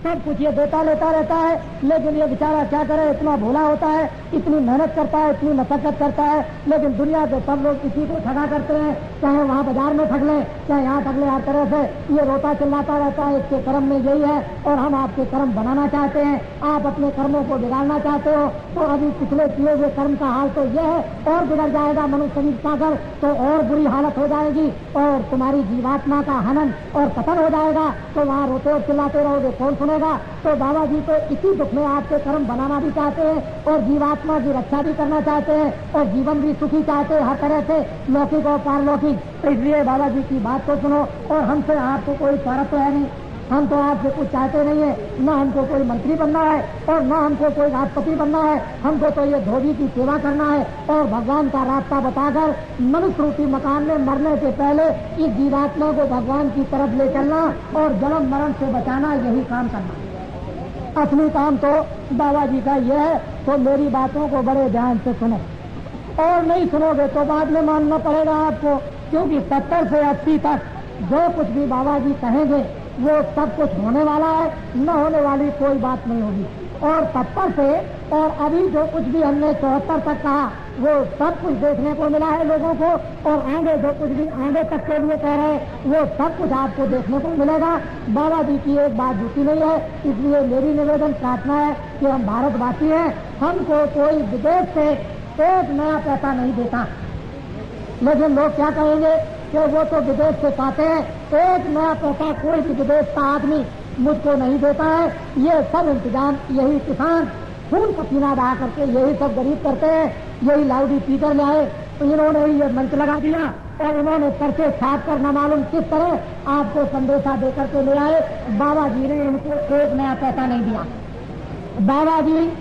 सब कुछ ये देता लेता रहता है, लेकिन ये बेचारा क्या करे, इतना भोला होता है, इतनी मेहनत करता है, इतनी मशक्कत करता है, लेकिन दुनिया के सब लोग इसी को ठगा करते हैं, चाहे वहाँ बाजार में ठग लें, चाहे यहाँ ठग लें। हर तरह से ये रोता चिल्लाता रहता है, इसके कर्म में यही है और हम आपके कर्म बनाना चाहते हैं, आप अपने कर्मों को बिगाड़ना चाहते हो। तो अभी पिछले किए हुए कर्म का हाल तो यह है, और बिगड़ जाएगा मनुष्य शरीर का घर, तो और बुरी हालत हो जाएगी और तुम्हारी जीवात्मा का हनन और पतन हो जाएगा। तो वहाँ रोते और चिल्लाते रहोगे, कौन सुनेगा। तो बाबा जी तो इसी दुख में आपके कर्म बनाना भी चाहते हैं और जीवात्मा की रक्षा भी करना चाहते हैं और जीवन भी सुखी चाहते हैं, हर तरह से लौकिक और पारलौकिक। तो इसलिए बाबा जी की बात को सुनो। और हमसे आपको कोई स्वार्थ तो है नहीं, हम तो आपसे कुछ चाहते नहीं है, न हमको कोई मंत्री बनना है और न हमको कोई राष्ट्रपति बनना है। हमको तो ये धोबी की सेवा करना है और भगवान का रास्ता बताकर मनुष्य रूपी मकान में मरने से पहले इस जीवात्मा को भगवान की तरफ ले चलना और जन्म मरण से बचाना, यही काम करना। असली काम तो बाबा जी का यह है। तो मेरी बातों को बड़े ध्यान से सुनो, और नहीं सुनोगे तो बाद में मानना पड़ेगा आपको, क्योंकि 70 से 80 तक जो कुछ भी बाबा जी कहेंगे वो सब कुछ होने वाला है, न होने वाली कोई बात नहीं होगी। और 70 से और अभी जो कुछ भी हमने 74 तक कहा वो सब कुछ देखने को मिला है लोगों को, और आगे जो कुछ भी आगे तक के लिए कह रहे हैं वो सब कुछ आपको देखने को मिलेगा। बाबा जी की एक बात झूठी नहीं है, इसलिए मेरी निवेदन प्रार्थना है कि हम भारतवासी हैं, हमको कोई विदेश से एक नया पैसा नहीं देता। लेकिन लोग क्या कहेंगे कि वो तो विदेश से पाते हैं, एक नया पैसा कोई भी विदेश का आदमी मुझको नहीं देता है। ये सब इंतजाम यही किसान खून पसीना बहा करके यही सब गरीब करते हैं। यही लाउडी स्पीकर लाए तो इन्होंने ही ये मंच लगा दिया और इन्होंने पर्चे छाप कर न मालूम किस तरह आपको संदेशा देकर के ले आए। बाबा जी ने इनको एक नया पैसा नहीं दिया। बाबा जी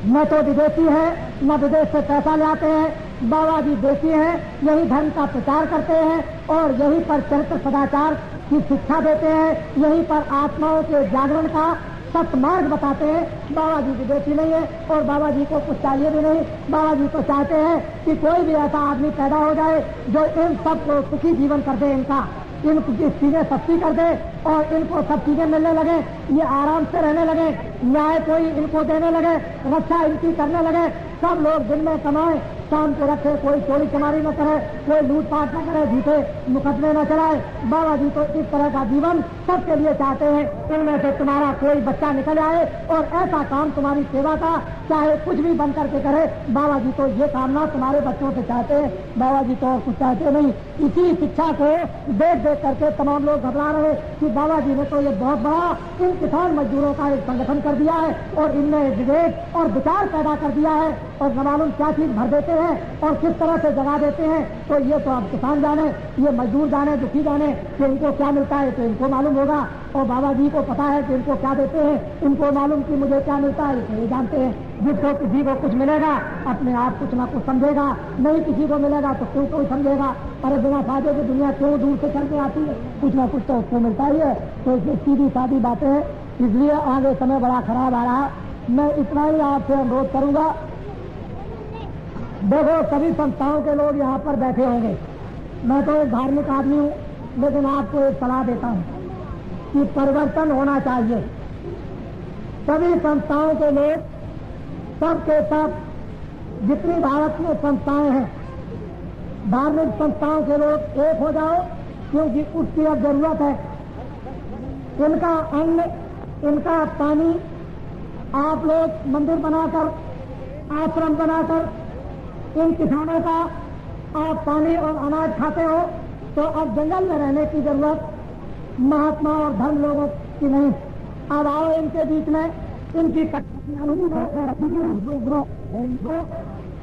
न तो विदेशी है न विदेश से पैसा ले आते हैं। बाबा जी देशी हैं, यही धर्म का प्रचार करते हैं और यहीं पर चरित्र सदाचार की शिक्षा देते हैं, यहीं पर आत्माओं के जागरण का सत्मार्ग बताते हैं। बाबा जी विदेशी नहीं है और बाबा जी को कुछ चाहिए भी नहीं। बाबा जी तो चाहते हैं कि कोई भी ऐसा आदमी पैदा हो जाए जो इन सबको सुखी जीवन कर दे, इनकी चीजें सस्ती कर दे और इनको सब चीजें मिलने लगे, ये आराम से रहने लगे, न्याय कोई इनको देने लगे, रक्षा इनकी करने लगे, सब लोग दिन में कमाए शाम को रखे, कोई चोरी चमारी न करे, कोई लूटपाट न करे, झूठे मुकदमे न चलाए। बाबा जी तो इस तरह का जीवन सबके लिए चाहते हैं। इनमें से तुम्हारा कोई बच्चा निकल आए और ऐसा काम तुम्हारी सेवा का चाहे कुछ भी बन करके करे, बाबा जी तो ये कामना तुम्हारे बच्चों से चाहते हैं। बाबा जी तो और कुछ चाहते नहीं। इसी शिक्षा को देख देख करके तमाम लोग घबरा रहे कि बाबा जी ने तो ये बहुत बड़ा इन किसान मजदूरों का एक संगठन कर दिया है और इनमें विवेक और विचार पैदा कर दिया है और न मालूम क्या चीज भर देते हैं और किस तरह से जगा देते हैं। तो ये तो अब किसान जाने, ये मजदूर जाने, दुखी जाने कि इनको क्या मिलता है तो इनको मालूम होगा और बाबा जी को पता है कि इनको क्या देते हैं, इनको मालूम कि मुझे क्या मिलता है, तो ये जानते हैं। जिसको किसी को कुछ मिलेगा अपने आप कुछ ना कुछ समझेगा, नहीं किसी को मिलेगा तो क्यों कोई समझेगा। अरे बिना फायदे की दुनिया क्यों दूर से चल के आती है, कुछ ना कुछ तो उसको मिलता ही है। तो सीधी सादी बातें हैं, इसलिए आगे समय बड़ा खराब आ रहा। मैं इतना ही आपसे अनुरोध करूंगा, देखो सभी संस्थाओं के लोग यहाँ पर बैठे होंगे, मैं तो एक धार्मिक आदमी हूँ, लेकिन आपको एक सलाह देता हूँ कि परिवर्तन होना चाहिए। सभी संस्थाओं के लोग, सब के सब जितनी भारत में संस्थाएं हैं, धार्मिक संस्थाओं के लोग एक हो जाओ, क्योंकि उसकी अब जरूरत है। इनका अन्न, इनका पानी, आप लोग मंदिर बनाकर, आश्रम बनाकर इन किसानों का आप पानी और अनाज खाते हो, तो अब जंगल में रहने की जरूरत महात्मा और धर्म लोगों की नहीं। अब आओ इनके बीच में, इनकी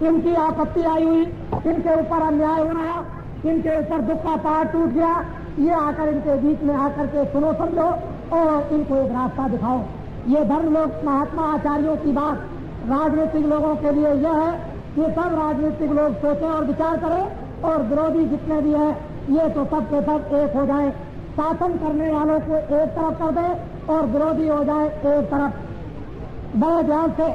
इनकी आपत्ति आई हुई, इनके ऊपर अन्याय हो रहा, इनके ऊपर दुख का पहाड़ टूट गया, ये आकर इनके बीच में आकर के सुनो समझो और इनको एक रास्ता दिखाओ। ये धर्म लोग महात्मा आचार्यों की बात राजनीतिक लोगों के लिए यह है कि सब राजनीतिक लोग सोचें और विचार करें और विरोधी जितने भी हैं ये तो सब के सब एक हो जाए, शासन करने वालों को एक तरफ कर दे और विरोधी हो जाए एक तरफ। बड़े ध्यान से,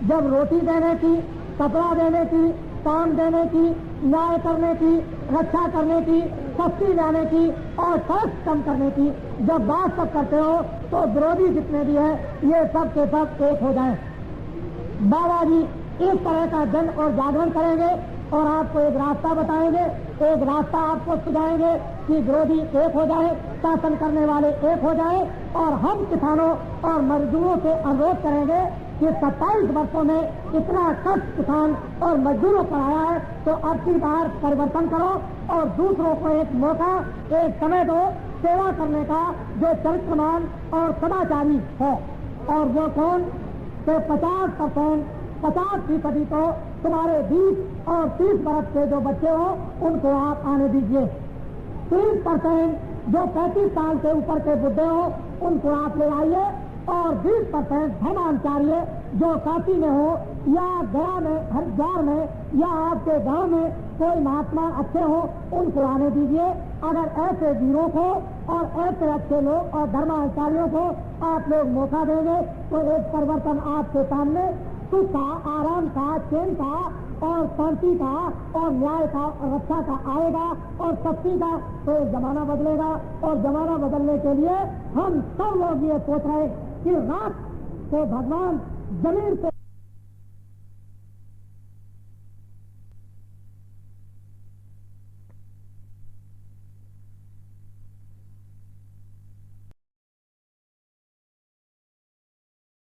जब रोटी देने की, कपड़ा देने की, काम देने की, न्याय करने की, रक्षा करने की, सस्ती लाने की और खर्च कम करने की जब बात सब करते हो तो विरोधी जितने भी हैं ये सब के सब एक हो जाएं। बाबा जी इस तरह का जन और जागरण करेंगे और आपको एक रास्ता बताएंगे, एक रास्ता आपको सुझाएंगे कि विरोधी एक हो जाए, शासन करने वाले एक हो जाए। और हम किसानों और मजदूरों से अनुरोध करेंगे कि 27 वर्षों में इतना कष्ट किसान और मजदूरों पर आया है, तो अब की बार परिवर्तन करो और दूसरों को एक मौका, एक समय दो सेवा करने का, जो चरित्रमान और सदाचारी है। और वो कौन, तो 50% तो तुम्हारे 20 और 30 वर्ष के जो बच्चे हो उनको आप आने दीजिए। 30% जो 35 साल से ऊपर के बुढ़े हो उनको आप ले आइए और 20% धर्माचार्य जो काशी में हो या गया में, हरिद्वार में या आपके गांव में कोई महात्मा अच्छे हो उनको आने दीजिए। अगर ऐसे वीरों को और ऐसे अच्छे लोग और धर्माचार्यों को आप लोग मौका देंगे तो एक परिवर्तन आपके सामने सुख का, आराम का, चैन का और शांति का और न्याय का और रक्षा का आएगा और शक्ति का। तो जमाना बदलेगा और जमाना बदलने के लिए हम सब लोग ये सोच रहे कि रात को भगवान जमीन से